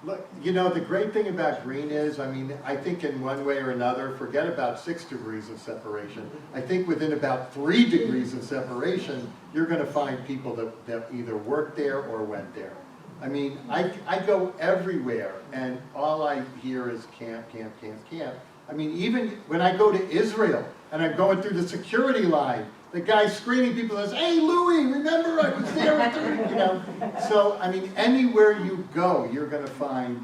Look, you know, the great thing about Green is, I mean, I think in one way or another, forget about 6 degrees of separation. I think within about 3 degrees of separation, you're gonna find people that either worked there or went there. I mean, I go everywhere and all I hear is camp, camp, camp, camp. I mean, even when I go to Israel and I'm going through the security line, the guy's screaming, people says, "Hey, Louis, remember I was there at the," you know? So, I mean, anywhere you go, you're gonna find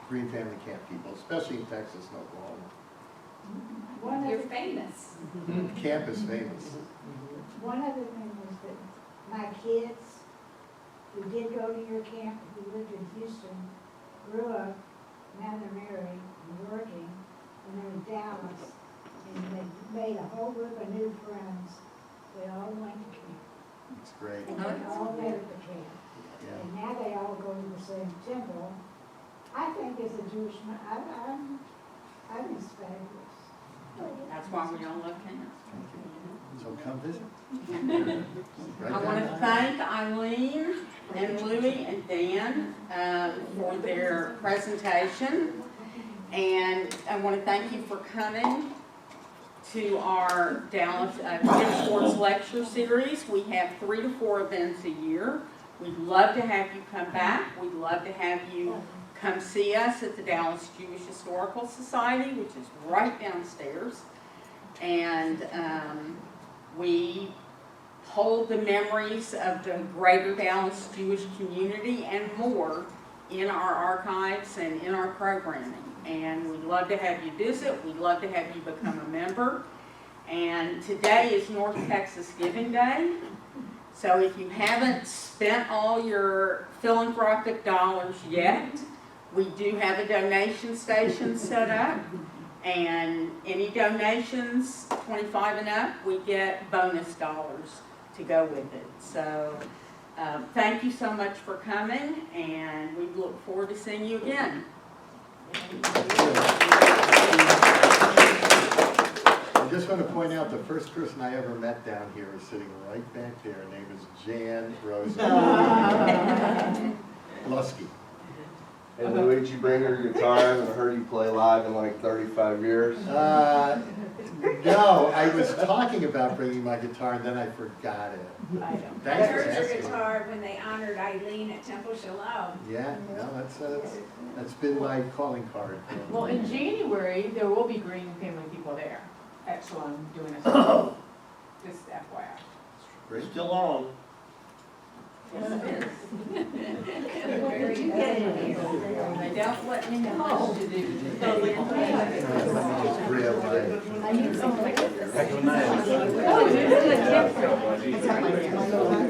Green Family Camp people, especially in Texas and Oklahoma. One You're of, famous. Camp is famous. one other thing was that my kids, who did go to your camp, who lived in Houston, grew up, now they're married and working, and they're in Dallas, and they made a whole group of new friends. They all went to camp, It's great. and they all met at the camp. Yeah. And now they all go to the same temple. I think as a Jewish man, I think it's fabulous. That's why we all love camps. So come visit. Right I want to down. thank Ilene and Louie and Dan for their presentation. And I want to thank you for coming to our Dallas Tim Schwartz lecture series. We have 3 to 4 events a year. We'd love to have you come back. We'd love to have you come see us at the Dallas Jewish Historical Society, which is right downstairs. And we hold the memories of the greater Dallas Jewish community and more in our archives and in our programming. And we'd love to have you visit. We'd love to have you become a member. And today is North Texas Giving Day. So if you haven't spent all your philanthropic dollars yet, we do have a donation station set up. And any donations, 25 and up, we get bonus dollars to go with it. So thank you so much for coming, and we look forward to seeing you again. I just want to point out the first person I ever met down here is sitting right back there. Her name is Jan Lusky. And Louis, did you bring her guitar? I haven't heard you play live in like 35 years. No, I was talking about bringing my guitar and then I forgot it. I Thanks for heard your asking. guitar when they honored Ilene at Temple Shalom. Yeah, no, that's been my calling card. Well, in January, there will be Green Family people there at Shalom doing a just FYI. Great. Still on. Yes, it is. Very good. They don't let me know what to do. Real life. Oh, it is a different.